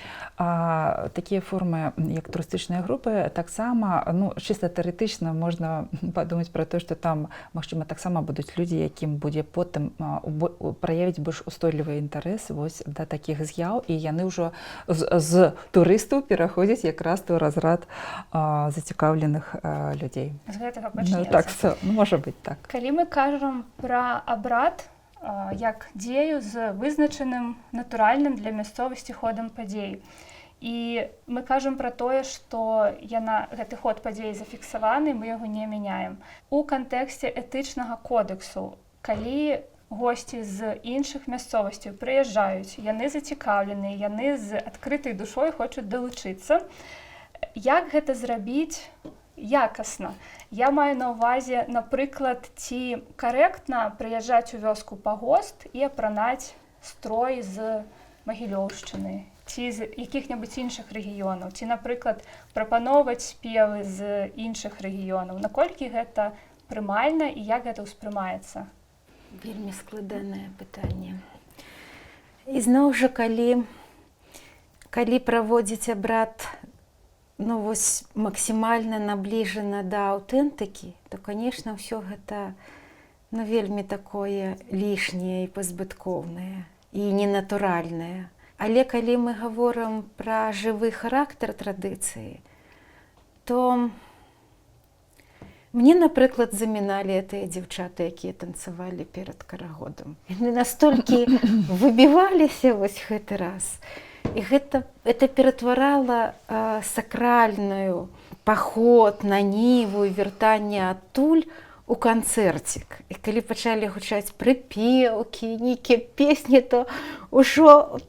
Такія формы, як турыстычныя групы, таксама, чыста тэарэтычна можна падумаць пра тое, што там, магчыма, таксама будуць людзі, якім будзе потым праявіць больш устойлівы інтарэс вось да такіх з'яў, і яны ўжо з турыстаў пераходзяць якраз у разрад зацікаўленых людзей. З гэтага пачнецца. Так, можа быць так. Калі мы кажам пра абрад як дзею з вызначаным натуральным для мясцовасці ходам падзей. І мы кажам пра тое, што гэты ход падзей зафіксаваны, мы яго не мяняем. У кантэксце этычнага кодексу, калі госці з іншых мясцовасцяў прыязджаюць, яны зацікаўленыя, яны з адкрытай душой хочуць далучыцца. Як гэта зрабіць якасна? Я маю на ўвазе, напрыклад, ці карэктна прыязджаць у вёску Пагост і апранаць строй з Магілёўшчыны, ці з якіх-небудзь іншых рэгіёнаў, ці, напрыклад, прапаноўваць спевы з іншых рэгіёнаў. Наколькі гэта прымальна і як гэта ўспрымаецца? Вельмі складанае пытанне. І зноў жа, калі праводзіць абрад максімальна набліжана да аўтэнтыкі, то, конечно, ўсё гэта вельмі такое лішняе і пазбыткоўнае, і ненатуральнае. Але калі мы гаворым пра жывы характар традыцыі, то мне, напрыклад, заміналі тыя дзяўчаты, якія танцавалі перад карагодам. Яны настолькі выбіваліся вось гэты раз. І гэта ператварала сакральную паход на ніву і вяртанне адтуль у канцэрцік. І калі пачалі гучаць прыпеўкі, нейкія песні, то ўжо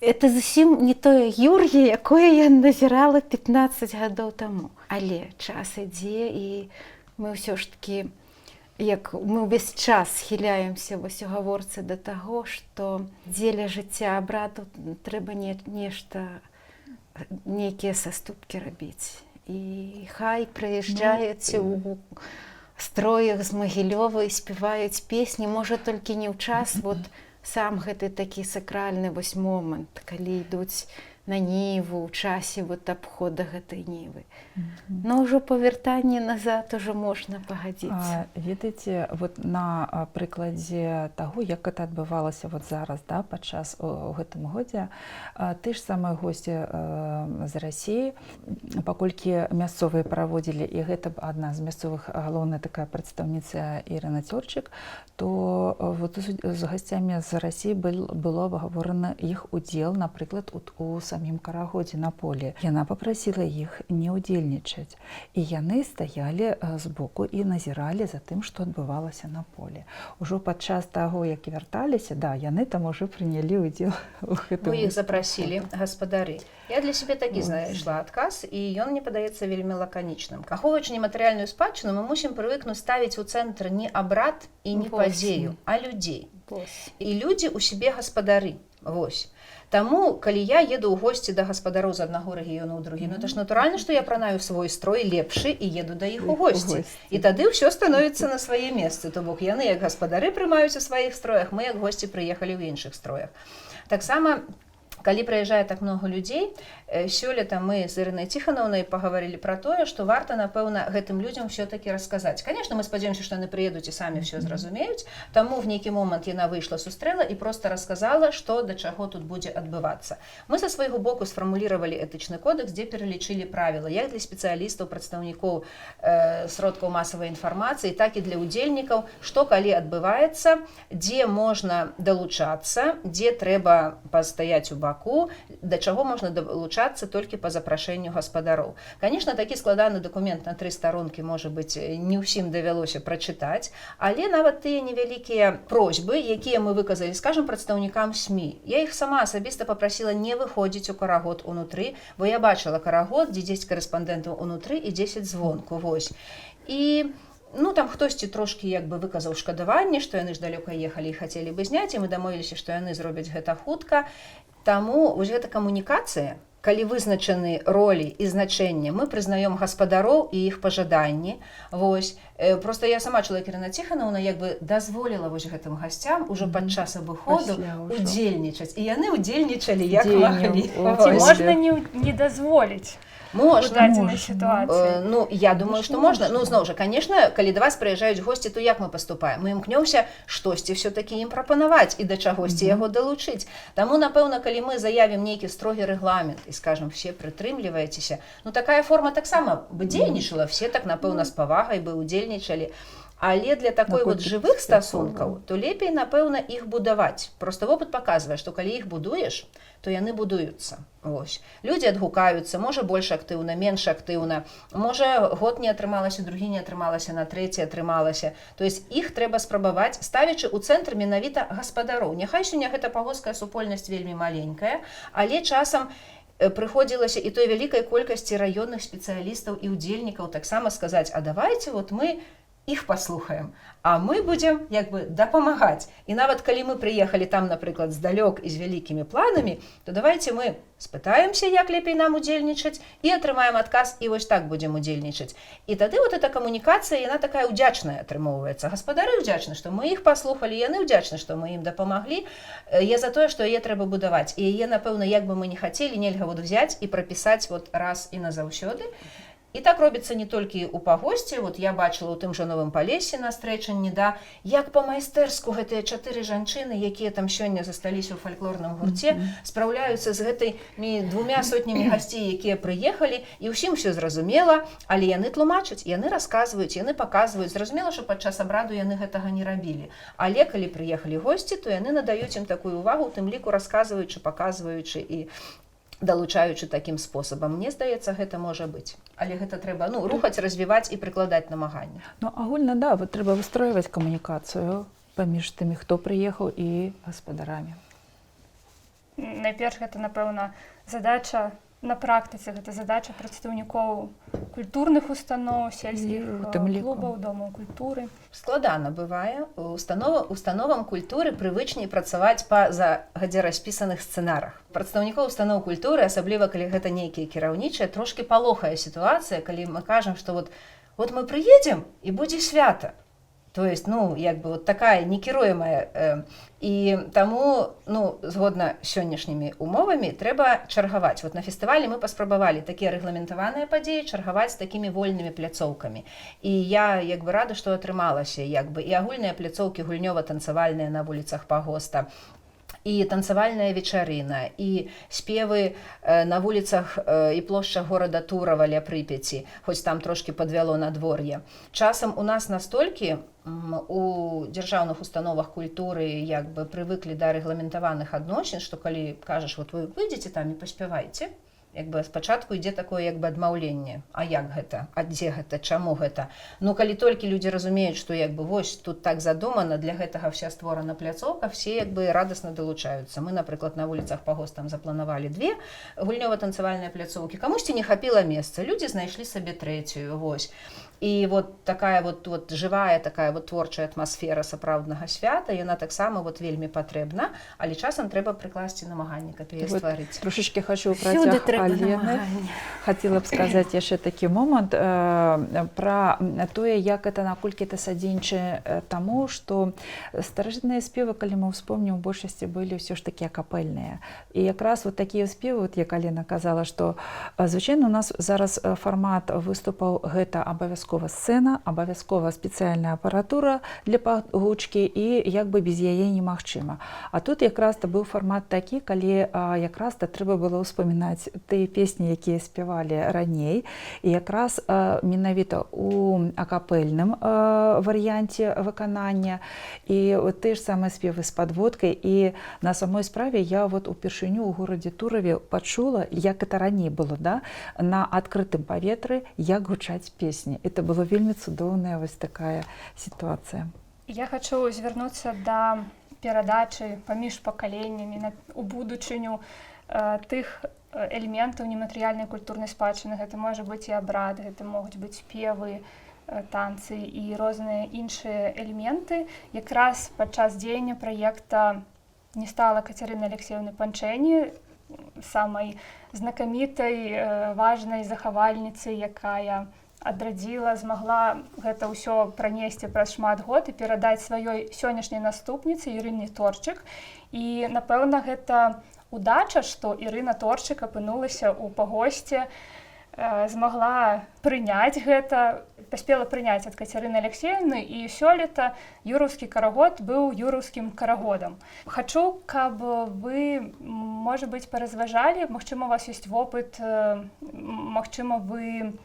это зусім не тое Юр'е, якое я назірала 15 гадоў таму. Але час ідзе, і мы ўсё ж такі, як мы ўвесь час схіляемся вось у гаворцы да таго, што дзеля жыцця абраду трэба нейкія саступкі рабіць. І хай прыязджаюць у строях з Магілёва і спяваюць песні, можа, толькі не ў час, сам гэты такі сакральны момант, калі ідуць на ніву, ў часе абхода гэтай нівы. Но ўжо па вяртанні назад ужо можна пагадзіцца. Ведаеце, на прыкладзе таго, як гэта адбывалася зараз, падчас у гэтым годзе, ты ж самыя госці з Расіі, паколькі мясцовыя праводзілі, і гэта адна з мясцовых, галоўная такая прадстаўніца Ірына Цёрчык, то з гасцямі з Расіі было абгаворана іх удзел, напрыклад, у самім карагодзе на полі. Яна папрасіла іх не ўдзельнічаць. І яны стаялі збоку і назіралі за тым, што адбывалася на полі. Ужо падчас таго, як вярталіся, яны там ужо прынялі ўдзел у гэтым. Вы іх запрасілі, гаспадары. Я для сябе такі знайшла адказ, і ён мне падаецца вельмі лаканічным. Ахоўваючы нематэрыяльную спадчыну, мы мусім прывыкнуць ставіць у цэнтр не абрад і не падзею, а людзей. І людзі ў сябе гаспадары. Таму, калі я еду ў госці да гаспадароў з аднаго рэгіёну ў другі, то ж натуральна, што я апранаю свой строй лепшы і еду да іх у госці. І тады ўсё становіцца на свае месцы. То бок яны, як гаспадары, прымаюць у сваіх строях, мы, як госці, прыехалі ў іншых строях. Таксама, калі прыязджае так много людзей, сёлета мы з Ірынай Ціханаўнай пагаварылі пра тое, што варта, напэўна, гэтым людзям ўсё-такі расказаць. Конечно, мы спадзяёмся, што яны прыедуць і самі ўсё зразумеюць, таму в нейкі момант яна выйшла, сустрэла і проста расказала, што да чаго тут будзе адбывацца. Мы са свайго боку сфармуліравалі этычны кодекс, дзе пералічылі правілы, як для спецыялістаў, прадстаўнікоў сродкаў масавай інфармацыі, так і для ўдзельнікаў, што калі адбываецца, дзе можна далучацца, дзе трэба пастаяць у баку, да чаго можна далучацца толькі па запрашэнню гаспадароў. Конечно, такі складаны дакумент на 3 старонкі, можа быць, не ўсім давялося прачытаць, але нават тыя невялікія просьбы, якія мы выказалі, скажам, прадстаўнікам СМІ. Я іх сама асабіста папрасіла не выходзіць у карагод унутры, бо я бачыла карагод, дзе 10 карэспандэнтаў унутры і 10 звонку. І там хтосьці трошкі выказаў шкадаванне, што яны ж далёка ехалі і хацелі бы зняць, і мы дамовіліся, што яны зробяць гэта хутка. Таму гэта камунікацыя, калі вызначаны ролі і значэнне, мы прызнаём гаспадароў і іх пажаданні. Просто я сама, чалавек Ірына Ціханаўна, дазволіла гэтым гасцям ужо падчас абыходу удзельнічаць. І яны удзельнічалі як маглі. Ці можна не дазволіць? Можна. Я думаю, што можна. Зноў жа, конечно, калі да вас прыязджаюць госці, то як мы паступаем? Мы імкнёмся штосьці все-таки ім прапанаваць і да чагосьці яго далучыць. Таму, напэўна, калі мы заявім нейкі строгі рэгламент і скажам, все прытрымлівайцеся, такая форма таксама бы дзейнічала, все так, напэўна, з павагай бы удзельнічалі. Але для такой жывых стасункаў, то лепей, напэўна, іх будаваць. Просто вопыт паказвае, што калі іх будуеш, то яны будуюцца. Людзі адгукаюцца, можа больш актыўна, менш актыўна, можа год не атрымалася, другі не атрымалася, на трэці атрымалася. То есть іх трэба спрабаваць, ставячы ў цэнтр менавіта гаспадароў. Няхай сёння гэта пагосская супольнасць вельмі маленькая, але часам прыходзілася і той вялікай колькасці раённых спецыялістаў і ўдзельнікаў таксама сказаць, а давайте мы іх паслухаем, а мы будзем як бы дапамагаць. І нават калі мы прыехалі там, напрыклад, здалёк і з вялікімі планамі, то давайте мы спытаемся, як лепей нам удзельнічаць, і атрымаем адказ, і вось так будзем удзельнічаць. І тады вот эта камунікацыя, яна такая ўдзячная атрымоўваецца. Гаспадары ўдзячны, што мы іх паслухалі, яны ўдзячны, што мы ім дапамаглі. Я за тое, што яе трэба будаваць. І яе, напэўна, як бы мы не хацелі, нельга вот взяць і прапісаць вот раз і назаўсёды. І так робіцца не толькі ў пагосці. Вот я бачыла ў тым жа Новым Палесе на стрэчанні, да, як па-майстэрску гэтыя 4 жанчыны, якія там сёння засталіся ў фальклорным гурце, спраўляюцца з гэтымі 200 гасцей, якія прыехалі, і ўсім усё зразумела, але яны тлумачаць, яны расказваюць, яны паказваюць. Зразумела, што падчас абраду яны гэтага не рабілі. Але калі прыехалі госці, то яны надаюць ім такую увагу, у тым ліку расказваючы, паказваючы і далучаючы такім спосабам. Мне здаецца, гэта можа быць. Але гэта трэба рухаць, развіваць і прыкладаць намаганні. Ну, агульна, да, вот трэба выстройваць камунікацыю паміж тымі, хто прыехаў, і гаспадарамі. Найперш, гэта, напэўна, задача на практыцы, гэта задача прадстаўнікоў культурных устаноў, сельскіх клубаў, домаў культуры. Складана бывае. Установам культуры прывычней працаваць па загадзя распісаных сцэнарах. Прадстаўнікоў устаноў культуры, асабліва калі гэта нейкія кіраўнічыя, трошкі палохае сітуацыя, калі мы кажам, што вот мы прыедзем і будзе свята. То есть, як бы вот такая некіруемая. І таму, згодна з сённяшнімі умовамі, трэба чаргаваць. Вот на фестывалі мы паспрабавалі такія рэгламентаваныя падзеі чаргаваць з такімі вольнымі пляцоўкамі. І я як бы рада, што атрымалася, як бы і агульныя пляцоўкі гульнёва-танцавальныя на вуліцах Пагоста, і танцавальная вечарына, і спевы на вуліцах і плошчах горада Турава ля Прыпяці, хоць там трошкі падвяло надвор'е. Часам у нас настолькі у дзяржаўных установах культуры як бы прывыклі да рэгламентаваных адносін, што калі кажаш, вот вы выйдзеце там і паспявайце, як бы спачатку ідзе такое як бы адмаўленне. А як гэта? А дзе гэта? Чаму гэта? Калі толькі людзі разумеюць, што як бы вось тут так задумана, для гэтага вся створана пляцоўка, все як бы радасна далучаюцца. Мы, напрыклад, на вуліцах Пагост там запланавалі 2 гульнёва-танцавальныя пляцоўкі. Камусьці не хапіла месца, людзі знайшлі сабе 3-ю, вось. І вот такая вот жывая, такая вот творчая атмасфера сапраўднага свята, яна таксама вот вельмі патрэбна, але часам трэба прыкласці намаганні, каб яе стварыць. Трошечки хочу працяг Алены. Хацела б сказаць яшчэ такі момант пра тое, як это, наколькі это садзейнічае таму, што старажытныя спевы, калі мы ўспомнім, у большасці былі ўсё ж такі акапельныя. І якраз вот такія спевы, як Алена казала, што звычайна у нас зараз фармат выступаў гэта абавязкова сцэна, абавязкова спецыяльная апаратура для пагучкі, і як бы без яе немагчыма. А тут якраз быў фармат такі, калі якраз трэба было ўспамінаць тыя песні, якія спявалі раней, і якраз менавіта у акапельным варыянце выканання, і тыя ж самыя спевы з падводкай. І на самой справе я вот упершыню ў горадзе Тураве пачула, як это раней было, да, на адкрытым паветры, як гучаць песні. Это была вельмі цудоўная вось такая сітуацыя. Я хачу звярнуцца да перадачы паміж пакаленнямі у будучыню тых элементаў нематэрыяльнай культурнай спадчыны. Гэта можа быць і абрады, гэта могуць быць спевы, танцы і розныя іншыя элементы. Якраз падчас дзеяння праекта не стала Кацярыны Алексеевны Панчэні, самай знакамітай, важнай захавальніцай, якая адрадзіла, змагла гэта ўсё пранесці праз шмат год і перадаць сваёй сённяшняй наступніцы Ірыне Торчык. І, напэўна, гэта удача, што Ірына Торчык апынулася ў Пагосце, змагла прыняць гэта, паспела прыняць ад Кацярыны Алексеевны, і сёлета юраўскі карагод быў юраўскім карагодам. Хачу, каб вы, можа быць, паразважалі, магчыма, у вас ёсць вопыт, магчыма, вы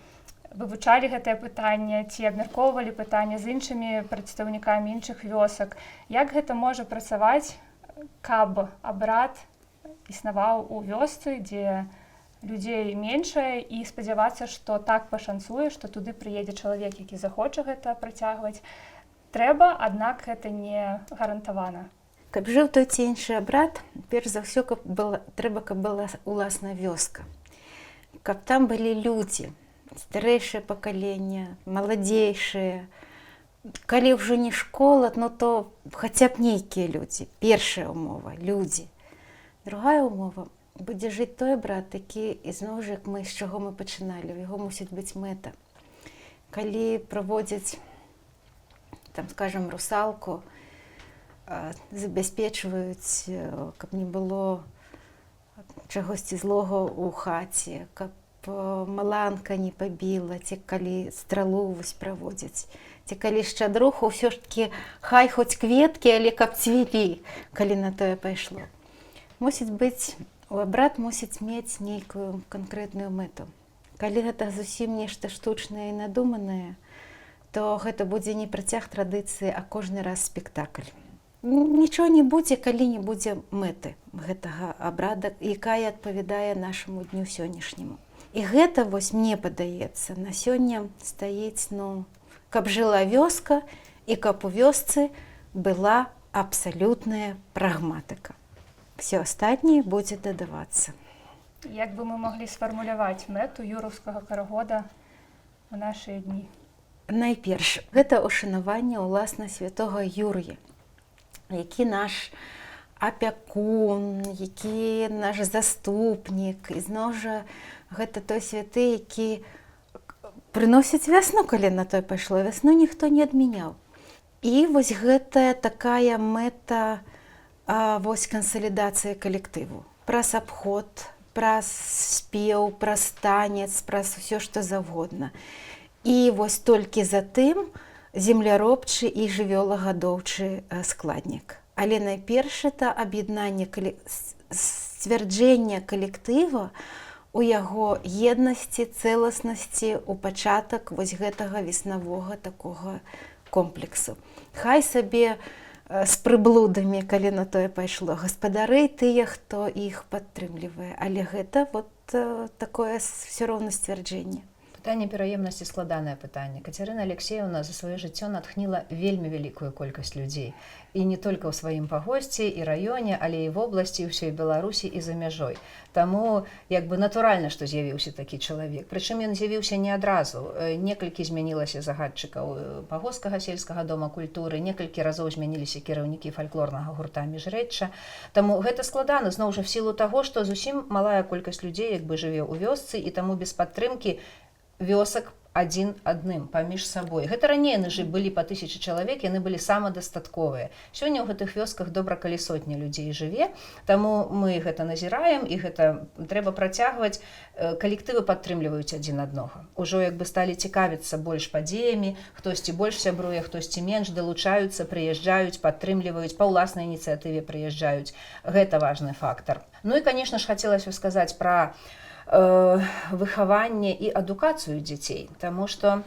вывучалі гэтае пытанне, ці абмяркоўвалі пытанне з іншымі прадстаўнікамі іншых вёсак. Як гэта можа працаваць, каб абрад існаваў у вёсцы, дзе людзей меншае, і спадзявацца, што так пашанцуе, што туды прыедзе чалавек, які захоча гэта працягваць. Трэба, аднак гэта не гарантавана. Каб жыў той ці іншы абрад, перш за ўсё трэба, каб была уласна вёска. Каб там былі людзі, старэйшае пакаленне, маладзейшае, калі ўжо не школа, ну то хаця б нейкія людзі. Першая умова людзі. Другая умова будзе жыць той брат, які ізноў жа, як з чаго мы пачыналі, у яго мусіць быць мэта. Калі праводзяць, там, скажам, русалку, забяспечваюць, каб не было чагосьці злога ў хаце, каб маланка не пабіла, ці калі стралу вось праводзяць, ці калі шчадруху, ўсё ж такі хай хоць кветкі, але каб цвілі, калі на тое пайшло. Мусіць быць, абрад мусіць мець нейкую канкрэтную мэту. Калі гэта зусім нешта штучнае і надуманае, то гэта будзе не працяг традыцыі, а кожны раз спектакль. Нічого не будзе, калі не будзе мэты гэтага абрада, якая адпавядае нашаму дню сённяшняму. І гэта, вось, мне падаецца, на сёння стаіць, ну, каб жыла вёска і каб у вёсцы была абсалютная прагматыка. Все астатняе будзе дадавацца. Як бы мы маглі сфармуляваць мэту юраўскага карагода ў нашыя дні? Найперш, гэта ушанаванне ўласна святога Юр'я, які наш апякун, які наш заступнік. І зноў жа, гэта той святы, які прыносіць вясну, калі на той пайшло. Вясну ніхто не адмяняў. І вось гэтая такая мэта, вось кансалідацыя калектыву. Праз абход, праз спеў, праз танец, праз усё, што заўгодна. І вось толькі затым земляробчы і жывёлагадоўчы складнік. Але найперш это аб'яднанне, сцвярджэнне калектыва у яго еднасці, цэласнасці, у пачатак вось гэтага веснавога такога комплексу. Хай сабе з прыблудамі, калі на тое пайшло, гаспадары тыя, хто іх падтрымлівае. Але гэта вот такое ўсё роўна сцвярджэнне. Пытанне пераемнасці складанае пытанне. Кацярына Алексеевна за сваё жыццё натхніла вельмі вялікую колькасць людзей. І не толькі ў сваім пагосці і раёне, але і в обласці, і ўсёй Беларусі, і за мяжой. Таму як бы натуральна, што з'явіўся такі чалавек. Прычым ён з'явіўся не адразу. Некалькі змянілася загадчыкаў пагосцкага сельскага дома культуры, некалькі разоў змяніліся кіраўнікі фальклорнага гурта Міжрэчча. Таму гэта складана, зноў жа, в сілу таго, што зусім малая колькасць людзей як бы жыве ў вёсцы, і таму без падтрымкі вёсак адзін адным паміж сабой. Гэта раней яны былі па 1000 чалавек, яны былі самадастатковыя. Сёння ў гэтых вёсках добра калі сотня людзей жыве, таму мы гэта назіраем, і гэта трэба працягваць. Калектывы падтрымліваюць адзін аднога. Ужо як бы сталі цікавіцца больш падзеямі, хтосьці больш сябруе, хтосьці менш, далучаюцца, прыязджаюць, падтрымліваюць, па ўласнай ініцыятыве прыязджаюць. Гэта важны фактар. Ну і, канешне ж, хацелася сказаць пра выхаванне і адукацыю дзяцей, таму што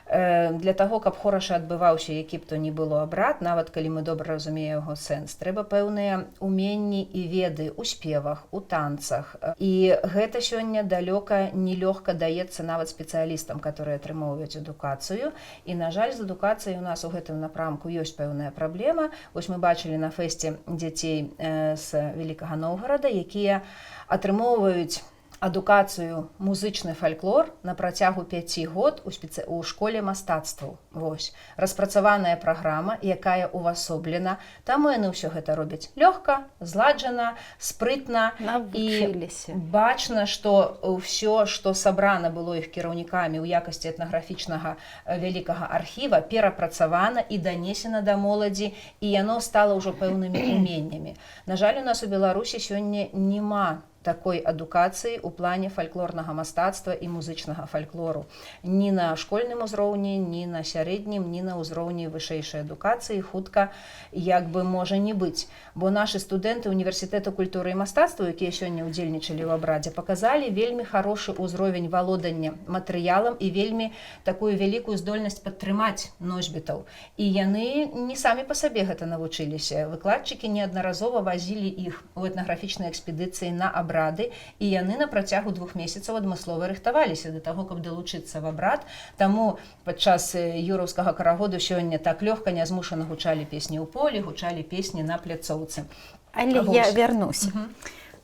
для таго, каб хораша адбываўся, які б то ні было абрад, нават калі мы добра разумеем яго сэнс, трэба пэўныя уменні і веды ў спевах, у танцах. І гэта сёння далёка не лёгка даецца нават спецыялістам, которые атрымоўваюць адукацыю. І, на жаль, з адукацыяй у нас у гэтым напрамку ёсць пэўная праблема. Вось мы бачылі на фэсце дзяцей з Вялікага Новгарада, якія атрымоўваюць адукацыю музычны фальклор на працягу 5 год у школе мастацтваў. Вось. Распрацаваная праграма, якая ўвасоблена. Таму яны ўсё гэта робяць лёгка, зладжана, спрытна. Навучыліся. І бачна, што ўсё, што сабрана было іх кіраўнікамі ў якасці этнаграфічнага вялікага архіва, перапрацавана і данесена да моладзі, і яно стала ўжо пэўнымі уменнямі. На жаль, у нас у Беларусі сёння няма такой адукацыі ў плане фальклорнага мастацтва і музычнага фальклору. Ні на школьным узроўні, ні на сярэднім, ні на ўзроўні вышэйшай адукацыі хутка як бы можа не быць. Бо нашы студэнты універсітэту культуры і мастацтва, якія сёння ўдзельнічалі ў абрадзе, паказалі вельмі харошы ўзровень валодання матэрыялам і вельмі такую вялікую здольнасць падтрымаць носьбітаў. І яны не самі па сабе гэта навучыліся. Выкладчыкі неаднаразова вазілі іх у этнаграфічнай экспедыцыі на абрад, і яны на працягу 2 месяцаў адмыслова рыхтаваліся да таго, каб далучыцца в абрад. Таму падчас юраўскага карагоду сёння так лёгка нязмушана гучалі песні ў полі, гучалі песні на пляцоўцы. Але я вярнуся.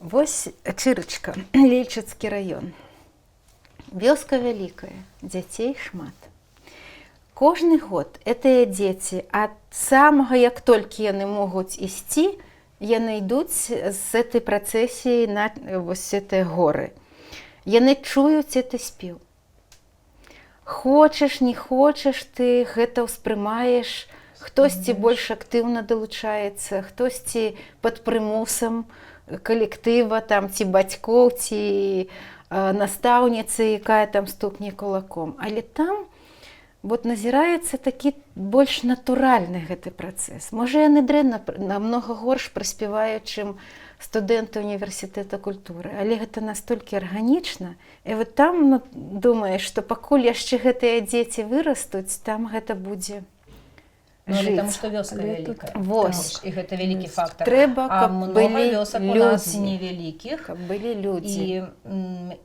Вось Чырачка, Лельчыцкі раён. Вёска вялікая, дзяцей шмат. кожны год гэтыя дзеці ад самага, як толькі яны могуць ісці, яны ідуць з гэтай працэсіі на вось гэтыя горы. Яны чуюць гэты спеў. Хочаш, не хочаш, ты гэта ўспрымаеш, хтосьці больш актыўна далучаецца, хтосьці пад прымусам калектыва, там, ці бацькоў, ці настаўніцы, якая там стукне кулаком. Але там вот назіраецца такі больш натуральны гэты працэс. Можа, яны дрэнна, намнога горш праспяваюць, чым студэнты універсітэта культуры, але гэта настолькі арганічна. І вот там думаеш, што пакуль яшчэ гэтыя дзеці вырастуць, там гэта будзе жыць. Потому што вёска вялікая. Вось. І гэта вялікі фактор. Трэба, А каб много былі вёсак у нас людзі. невялікіх. Каб былі людзі.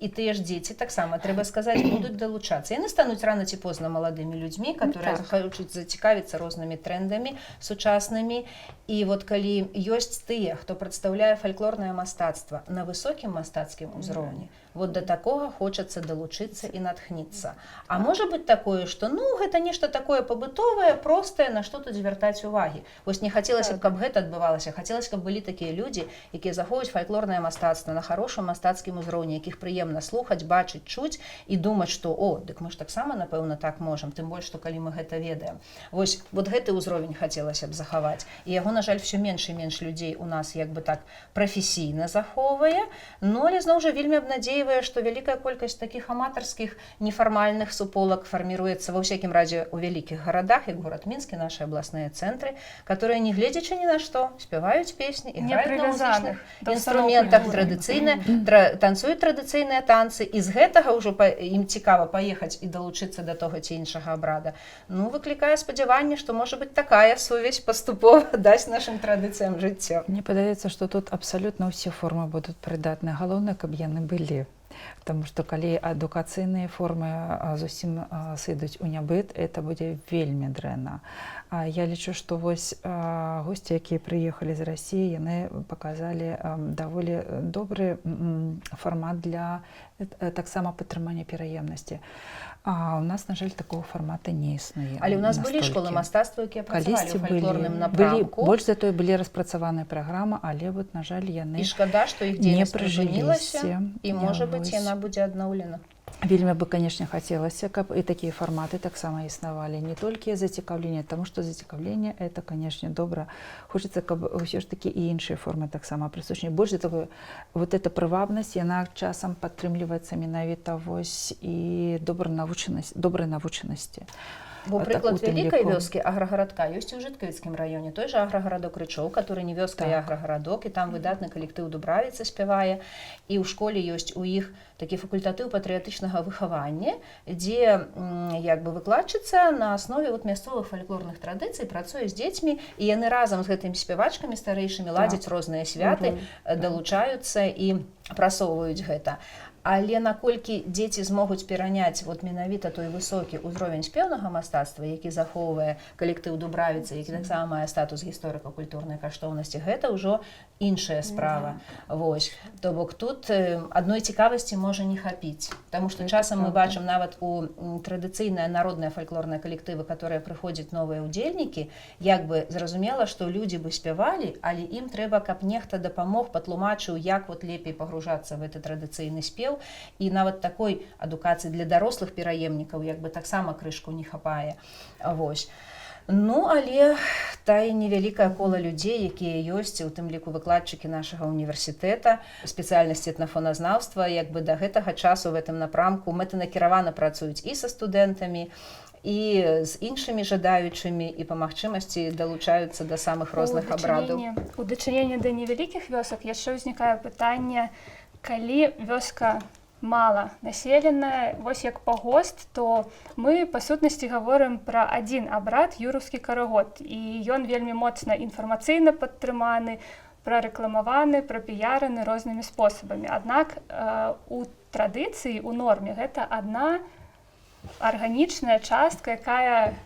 І тыя ж дзеці таксама, трэба сказаць, будуць далучацца. Яны стануць рана ці позна маладымі людзьмі, которые хочуць зацікавіцца рознымі трендамі сучаснымі. І вот калі ёсць тыя, хто прадстаўляе фальклорнае мастацтва на высокім мастацкім узроўні, вот да такога хочацца далучыцца і натхніцца. А можа быць такое, што гэта нешта такое пабытовае, простае, на што тут звяртаць увагі. Вось не хацелася б, каб гэта адбывалася, хацелася, каб былі такія людзі, якія захоўваюць фальклорнае мастацтва на хорошым мастацкім узроўні, якіх прыемна слухаць, бачыць, чуць і думаць, што дык мы ж таксама, напэўна, так можам, тым больш, што калі мы гэта ведаем. Вось вот гэты ўзровень хацелася б захаваць. І яго, на жаль, все менш і менш людзей у нас як бы так прафесійна захоўвае, але зноў жа вельмі абнадзейвае, што вялікая колькасць такіх аматарскіх нефармальных суполак фарміруецца ва ўсякім разе ў вялікіх гарадах, як горад Мінскі, нашы абласныя цэнтры, которые, не гледзячы ні на што, спяваюць песні, іграюць на музычных інструментах традыцыйныя, танцуюць традыцыйныя танцы, і з гэтага ўжо ім цікава паехаць і далучыцца да того ці іншага абрада. Выклікае спадзяванне, што, можа быць, такая сувязь паступова дасць нашым традыцыям жыццё. Мне падаецца, што тут абсалютна ўсе формы будуць прыдатныя. Галоўнае, каб яны былі. Потому што калі адукацыйныя формы зусім сыдуць у нябыт, это будзе вельмі дрэнна. Я лічу, што вось госці, якія прыехалі з Расіі, яны паказалі даволі добры фармат для таксама падтрымання пераемнасці. А у нас, на жаль, такого фармата не існуе. Але ў нас былі школы мастацтва, якія працавалі ў фальклорным напрамку. Больш за тое былі распрацаваныя праграмы, але вот, на жаль, яны і шкада, што іх дзейнасць прыжылілася, і, можа быць, яна будзе адноўлена. Вельмі бы, конечно, хацелася, каб і такія фарматы таксама існавалі. Не толькі зацікаўленне, таму што зацікаўленне это, конечно, добра. Хочацца, каб ўсё ж такі і іншыя формы таксама прысутнічалі. Больш за такое, вот эта прывабнасць, яна часам падтрымліваецца менавіта вось і добрай навучанасці. Бо прыклад вялікай вёскі, аграгарадка, ёсць у Жыткавіцкім раёне. Той жа аграгарадок Рычоў, который не вёска, а аграгарадок, і там выдатны калектыў Дубравіца спявае. І ў школе ёсць у іх такі факультатыў патрыятычнага выхавання, дзе як бы выкладчыца на аснове мясцовых фальклорных традыцый працуе з дзецьмі, і яны разам з гэтымі спявачкамі старэйшымі ладзяць розныя святы, далучаюцца і прасоўваюць гэта. Але наколькі дзеці змогуць пераняць менавіта той высокі ўзровень спеўнага мастацтва, які захоўвае калектыў Дубравіца, які таксама мае статус гісторыка-культурнай каштоўнасці, гэта ўжо іншая справа. Вось. То бок тут адной цікавасці можа не хапіць. Таму што часам мы бачым нават у традыцыйныя народныя фальклорныя калектывы, которые прыходзяць новыя ўдзельнікі, як бы зразумела, што людзі бы спявалі, але ім трэба, каб нехта дапамог, патлумачыў, як лепей пагружацца в гэты традыцыйны спеў. І нават такой адукацыі для дарослых пераемнікаў як бы таксама крышку не хапае. Вось. Але тая невялікая кола людзей, якія ёсць, у тым ліку выкладчыкі нашага універсітэта, спецыяльнасці этнафоназнаўства, як бы да гэтага часу в гэтым напрамку мэтанакіравана працуюць і са студэнтамі, і з іншымі жадаючымі, і па магчымасці далучаюцца да самых розных абрадаў. У дачыненні да невялікіх вёсак яшчэ ўзнікае пытанне, калі вёска мала населеная, вось як пагост, то мы па сутнасці гаворым пра адзін абрад юраўскі карагод, і ён вельмі моцна інфармацыйна падтрыманы, прарэкламаваны, прапіяраны рознымі спосабамі. Аднак у традыцыі, у норме гэта адна арганічная частка, якая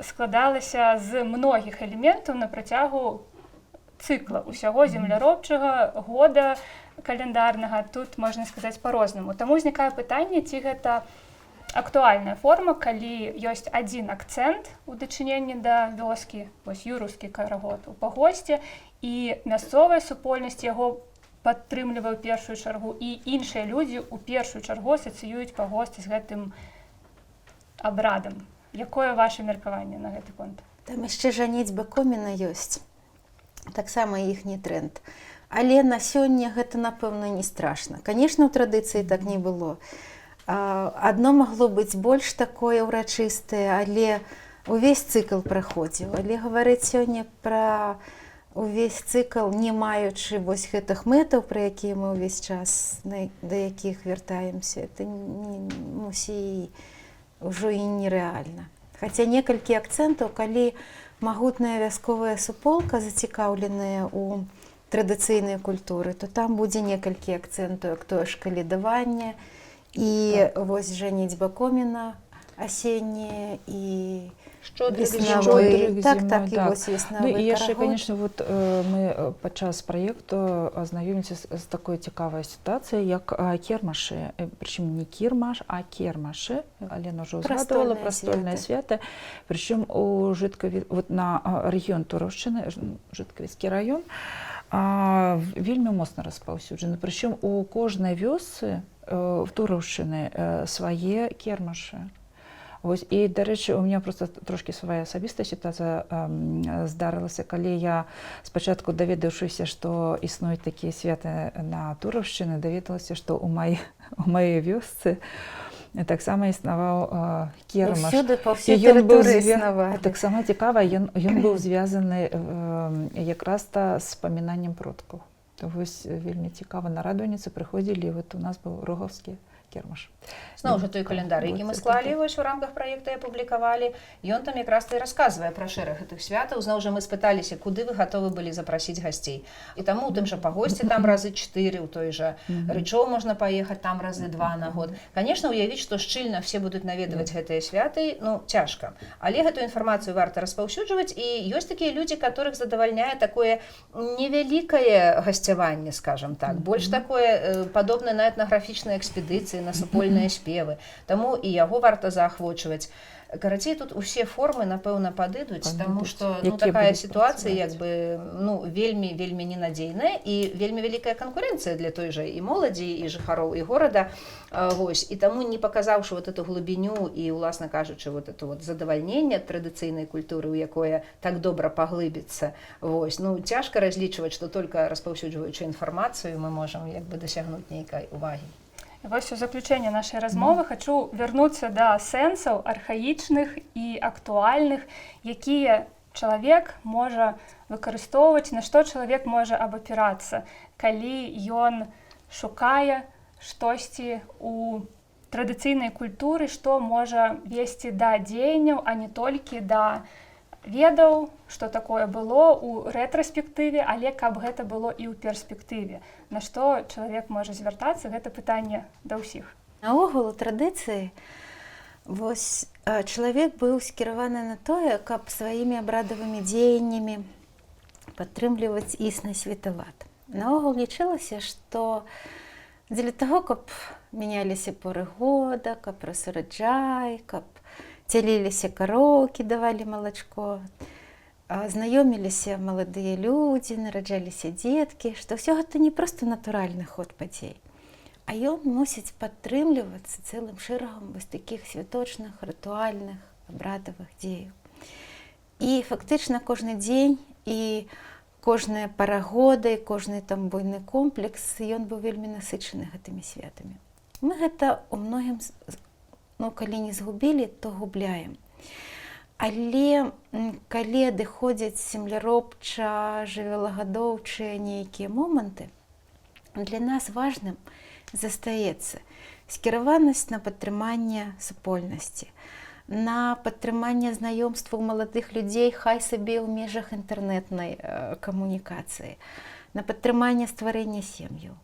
складалася з многіх элементаў на працягу цыкла усяго земляробчага года календарнага. Тут можна сказаць па-рознаму. Таму ўзнікае пытанне, ці гэта актуальная форма, калі ёсць адзін акцэнт у дачыненні да вёскі, вось юраўскі карагод у пагосце, і мясцовая супольнасць яго падтрымлівае ў першую чаргу, і іншыя людзі ў першую чаргу асацыююць пагост з гэтым абрадам. Якое ваше меркаванне на гэты конт? Там яшчэ жаніцьба коміна ёсць. Таксама іхні тренд. Але на сёння гэта, напэўна, не страшна. Канешне, у традыцыі так не было. Адно магло быць больш такое ўрачыстае, але увесь цыкл праходзіў. Але гаварыць сёння пра увесь цыкл, не маючы вось гэтых мэтаў, пра якія мы ўвесь час, да якіх вяртаемся, это мусіць ўжо і нерэальна. Хаця некалькі акцэнтаў, калі магутная вясковая суполка зацікаўленая ў традыцыйнай культуры, то там будзе некалькі акцэнтаў, як тое ж калядаванне, і вось жаніцьба коміна асенняе, і веснавы. Так, і вось веснавы карагод. І яшчэ, конечно, мы падчас праекту азнаёміліся з такой цікавай сітуацыяй, як кірмашы. Прычым не кірмаш, а кермашы. Алена ўжо згадывала пра стольныя святы. Прычым на рэгіён Тураўшчыны, Жыткавіцкі раён, вельмі моцна распаўсюджаны. Прычым у кожнай вёсцы в Тураўшчыны свае кермашы. Вось, і, дарэчы, у меня просто трошки свая асабістая сітуацыя здарылася, калі я спачатку, даведаўшыся, што існуюць такія святы на Тураўшчыны, даведалася, што ў маёй вёсцы таксама існаваў кермаш. Усюды, па ўсёй тэрыторыі існавалі. Таксама цікава, ён быў звязаны якраз-то з памінаннем продкаў. То вось вельмі цікава, на радоніцы прыходзілі, вот у нас быў рогаўскі кермаш. Зноў жа той календар, які мы склалі вось у рамках праекта і апублікавалі, ён там якраз і расказвае пра шэраг гэтых святаў. Зноў жа мы спыталіся, куды вы гатовы былі запрасіць гасцей. І таму у тым жа пагосці там разы 4, у той жа Рычоў можна паехаць там разы 2 на год. Канешне, уявіць, што шчыльна все будуць наведваць гэтыя святы, цяжка. Але гэтую інфармацыю варта распаўсюджваць, і ёсць такія людзі, которых задавальняе такое невялікае гасцяванне, скажам так, больш такое падобнае на этнаграфічныя экспедыцыі, на супольныя спевы. Таму і яго варта заахвочваць. Карацей, тут усе формы, напэўна, падыдуць, таму што такая сітуацыя як бы вельмі ненадзейная, і вельмі вялікая канкурэнцыя для той жа і моладзі, і жыхароў, і горада. Вось, і таму, не паказаўшы вот эту глыбіню і, уласна кажучы, вот это вот задавальненне традыцыйнай культуры, у якое так добра паглыбіцца, вось, цяжка разлічваць, што толькі распаўсюджваючы інфармацыю мы можам як бы дасягнуць нейкай увагі. Вось у заключэнне нашай размовы хачу вярнуцца да сэнсаў архаічных і актуальных, якія чалавек можа выкарыстоўваць, на што чалавек можа абапірацца, калі ён шукае штосьці у традыцыйнай культуры, што можа весці да дзеянняў, а не толькі да ведаў, што такое было ў рэтраспектыве, але каб гэта было і ў перспектыве. На што чалавек можа звяртацца, гэта пытанне да ўсіх. Наогул у традыцыі вось чалавек быў скіраваны на тое, каб сваімі абрадавымі дзеяннямі падтрымліваць існы светават. Наогул лічылася, што дзеля таго, каб мяняліся поры года, каб рос ураджай, каб цяліліся кароўкі, давалі малачко, знаёміліся маладыя людзі, нараджаліся дзеткі, што ўсё гэта не проста натуральны ход падзей, а ён мусіць падтрымлівацца цэлым шэрагам вось такіх святочных, рытуальных, абрадавых дзеяў. І фактычна кожны дзень і кожная пара года і кожны там буйны комплекс, ён быў вельмі насычаны гэтымі святамі. Мы гэта ў многім, калі не згубілі, то губляем. Але калі адыходзяць земляробча, жывёлагадоўчыя нейкія моманты, для нас важным застаецца скіраванасць на падтрыманне супольнасці, на падтрыманне знаёмстваў маладых людзей, хай сабе ў межах інтэрнэтнай камунікацыі, на падтрыманне стварэння сем'яў.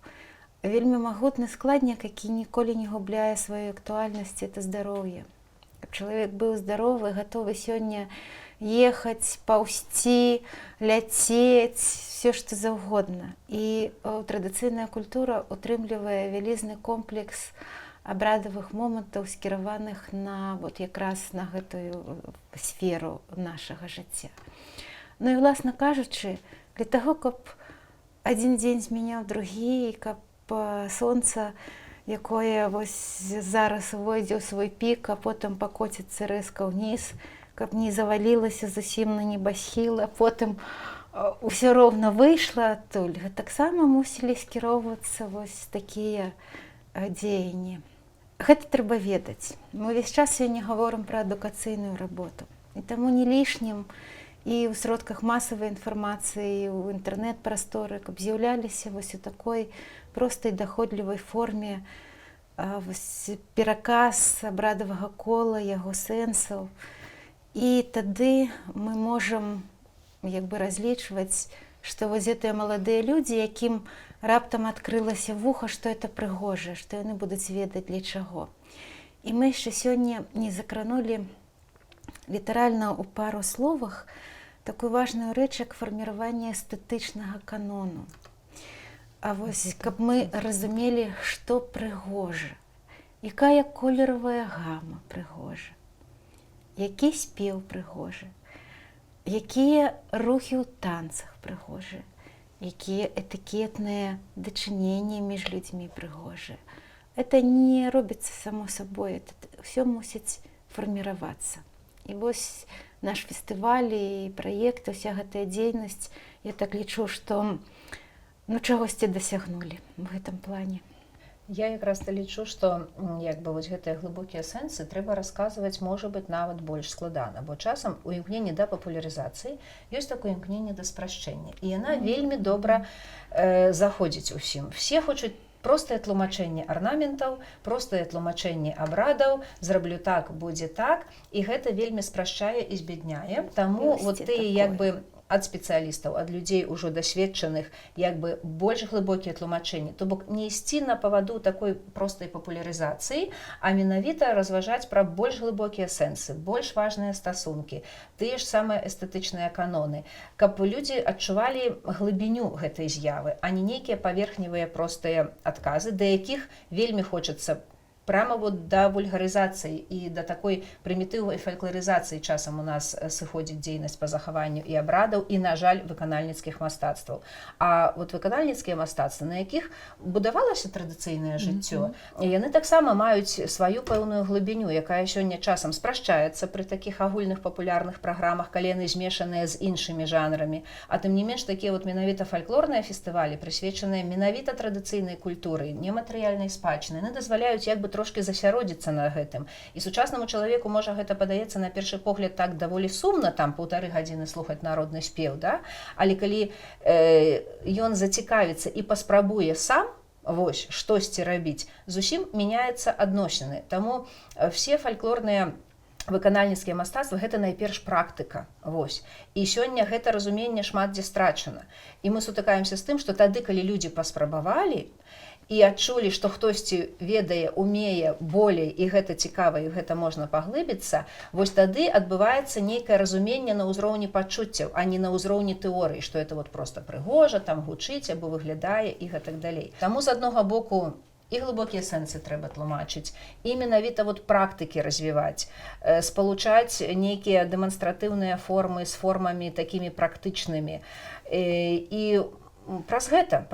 Вельмі магутны складнік, які ніколі не губляе сваю актуальнасць, это здароўе. Каб чалавек быў здаровы, гатовы сёння ехаць, паўсці, ляцець, все што заўгодна. І традыцыйная культура утрымлівае вялізны комплекс абрадавых момантаў, скіраваных на вот якраз на гэтую сферу нашага жыцця. Ну і, власна кажучы, для таго, каб адзін дзень змяняў другі, каб сонца, якое вось зараз увойдзе ў свой пік, а потым пакоціцца рэзка ўніз, каб не завалілася зусім на небасхіл, а потым ўсё роўна выйшла адтуль. Таксама мусілі скіроўвацца вось такія дзеянні. Гэта трэба ведаць. Мы ўвесь час сёння гаворым пра адукацыйную работу. І таму не лішнім і ў сродках масавай інфармацыі, ў інтэрнэт-прасторы, каб з'яўляліся вось у такой простай даходлівай форме пераказ абрадавага кола, яго сэнсаў. І тады мы можам разлічваць, што вось гэтыя маладыя людзі, якім раптам адкрылася вуха, што это прыгожа, што яны будуць ведаць для чаго. І мы яшчэ сёння не закранулі літаральна ў пару словах такую важную рэч, як фарміраванне эстэтычнага канону. А вось каб мы разумелі, што прыгожа, якая колеравая гама прыгожа, які спеў прыгожы, якія рухі ў танцах прыгожы, якія этыкетныя дачыненні між людзьмі прыгожыя. Это не робіцца само сабой, это ўсё мусіць фарміравацца. І вось наш фестываль і праект, уся гэтая дзейнасць, я так лічу, што чагосьці дасягнулі в гэтым плане. Я якраз лічу, што вось гэтыя глыбокія сэнсы трэба расказваць, можа быць, нават больш складана, бо часам у імкненні да папулярызацыі ёсць такое імкненне да спрашчэння. І яна вельмі добра заходзіць усім. Все хочуць простае тлумачэнне арнаментаў, простае тлумачэнне абрадаў, зраблю так, будзе так, і гэта вельмі спрашчае і збядняе. Таму вот тыя ад спецыялістаў, ад людзей ужо дасведчаных, больш глыбокія тлумачэнні. То бок не ісці на паваду такой простай папулярызацыі, а менавіта разважаць пра больш глыбокія сэнсы, больш важныя стасункі, тыя ж самыя эстэтычныя каноны, каб людзі адчувалі глыбіню гэтай з'явы, а не нейкія паверхневыя простыя адказы, да якіх вельмі хочацца прямо вот да вульгарызацыі і да такой прымітывай фалькларызацыі часам у нас сыходзіць дзейнасць па захаванню і абрадаў, і, на жаль, выканальніцкіх мастацтваў. А вот выканальніцкія мастацтвы, на якіх будавалася традыцыйнае жыццё, яны таксама маюць сваю пэўную глыбіню, якая сёння часам спрашчаецца пры такіх агульных папулярных праграмах, калі яны змешаныя з іншымі жанрамі. А тым не менш, такія вот менавіта фальклорныя фестывалі, прысвечаныя менавіта традыцыйнай культуры, нематэрыяльнай спадчыны, яны дазваляюць трошки засяродзіцца на гэтым. І сучаснаму чалавеку, можа, гэта падаецца на першы погляд так даволі сумна, там 1,5 гадзіны слухаць народны спеў, да? Але калі ён зацікавіцца і паспрабуе сам вось штосьці рабіць, зусім мяняецца адносіны. Таму все фальклорныя выканальніцкія мастацтвы гэта найперш практыка. Вось. І сёння гэта разуменне шмат дзе страчана. І мы сутыкаемся з тым, што тады, калі людзі паспрабавалі і адчулі, што хтосьці ведае, умее болей, і гэта цікава, і гэта можна паглыбіцца, вось тады адбываецца нейкае разуменне на ўзроўні пачуццяў, а не на ўзроўні тэорыі, што это вот проста прыгожа, там гучыць, або выглядае, і гэтак далей. Таму з аднаго боку і глыбокія сэнсы трэба тлумачыць, і менавіта вот практыкі развіваць, спалучаць нейкія дэманстратыўныя формы з формамі такімі практычнымі. І праз гэта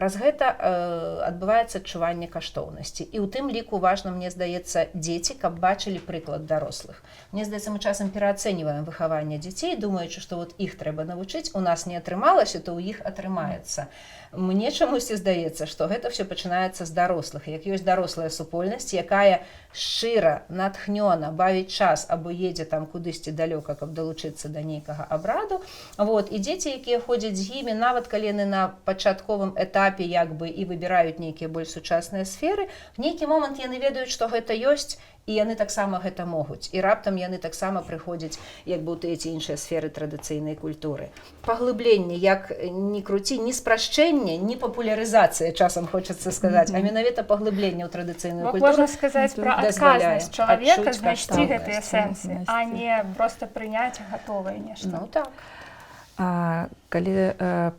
адбываецца адчуванне каштоўнасці. І ў тым ліку важна, мне здаецца, дзеці, каб бачылі прыклад дарослых. Мне здаецца, мы часам пераацэньваем выхаванне дзяцей, думаючы, што вот іх трэба навучыць, у нас не атрымалася, то ў іх атрымаецца. Мне чамусьці здаецца, што гэта ўсё пачынаецца з дарослых. Як ёсць дарослая супольнасць, якая шчыра, натхнёна бавіць час або едзе там кудысьці далёка, каб далучыцца да нейкага абраду. Вот. І дзеці, якія ходзяць з імі, нават калі яны на пачатковым этапе і выбіраюць нейкія больш сучасныя сферы, в нейкі момант яны ведаюць, што гэта ёсць, і яны таксама гэта могуць. І раптам яны таксама прыходзяць у тыя ці іншыя сферы традыцыйнай культуры. Паглыбленне, як ні круці, ні спрашчэнне, ні папулярызацыя, часам хочацца сказаць, а менавіта паглыбленне ў традыцыйную культуру. Можна сказаць пра адказнасць чалавека знайсці гэтыя сэнсы, а не проста прыняць гатовае нешта. Ну так. Калі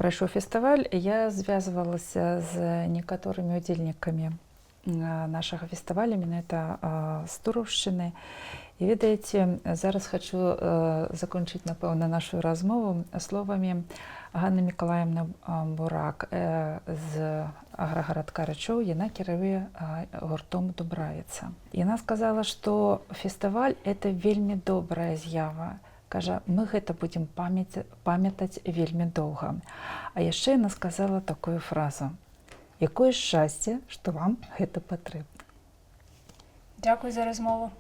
прайшоў фестываль, я звязвалася з некаторымі удзельнікамі нашага фестывалю менавіта з Тураўшчыны. І ведаеце, зараз хочу закончыць, напэўна, нашу размову словамі Ганны Мікалаевны Бурак з аграгарадка Рачоў. Яна кіруе гуртом Дубравіца. Яна сказала, што фестываль – это вельмі добрая з'ява. Кажа, мы гэта будзем памятаць вельмі доўга. А яшчэ яна сказала такую фразу: якое шчасце, што вам гэта патрэбна. Дзякуй за размову.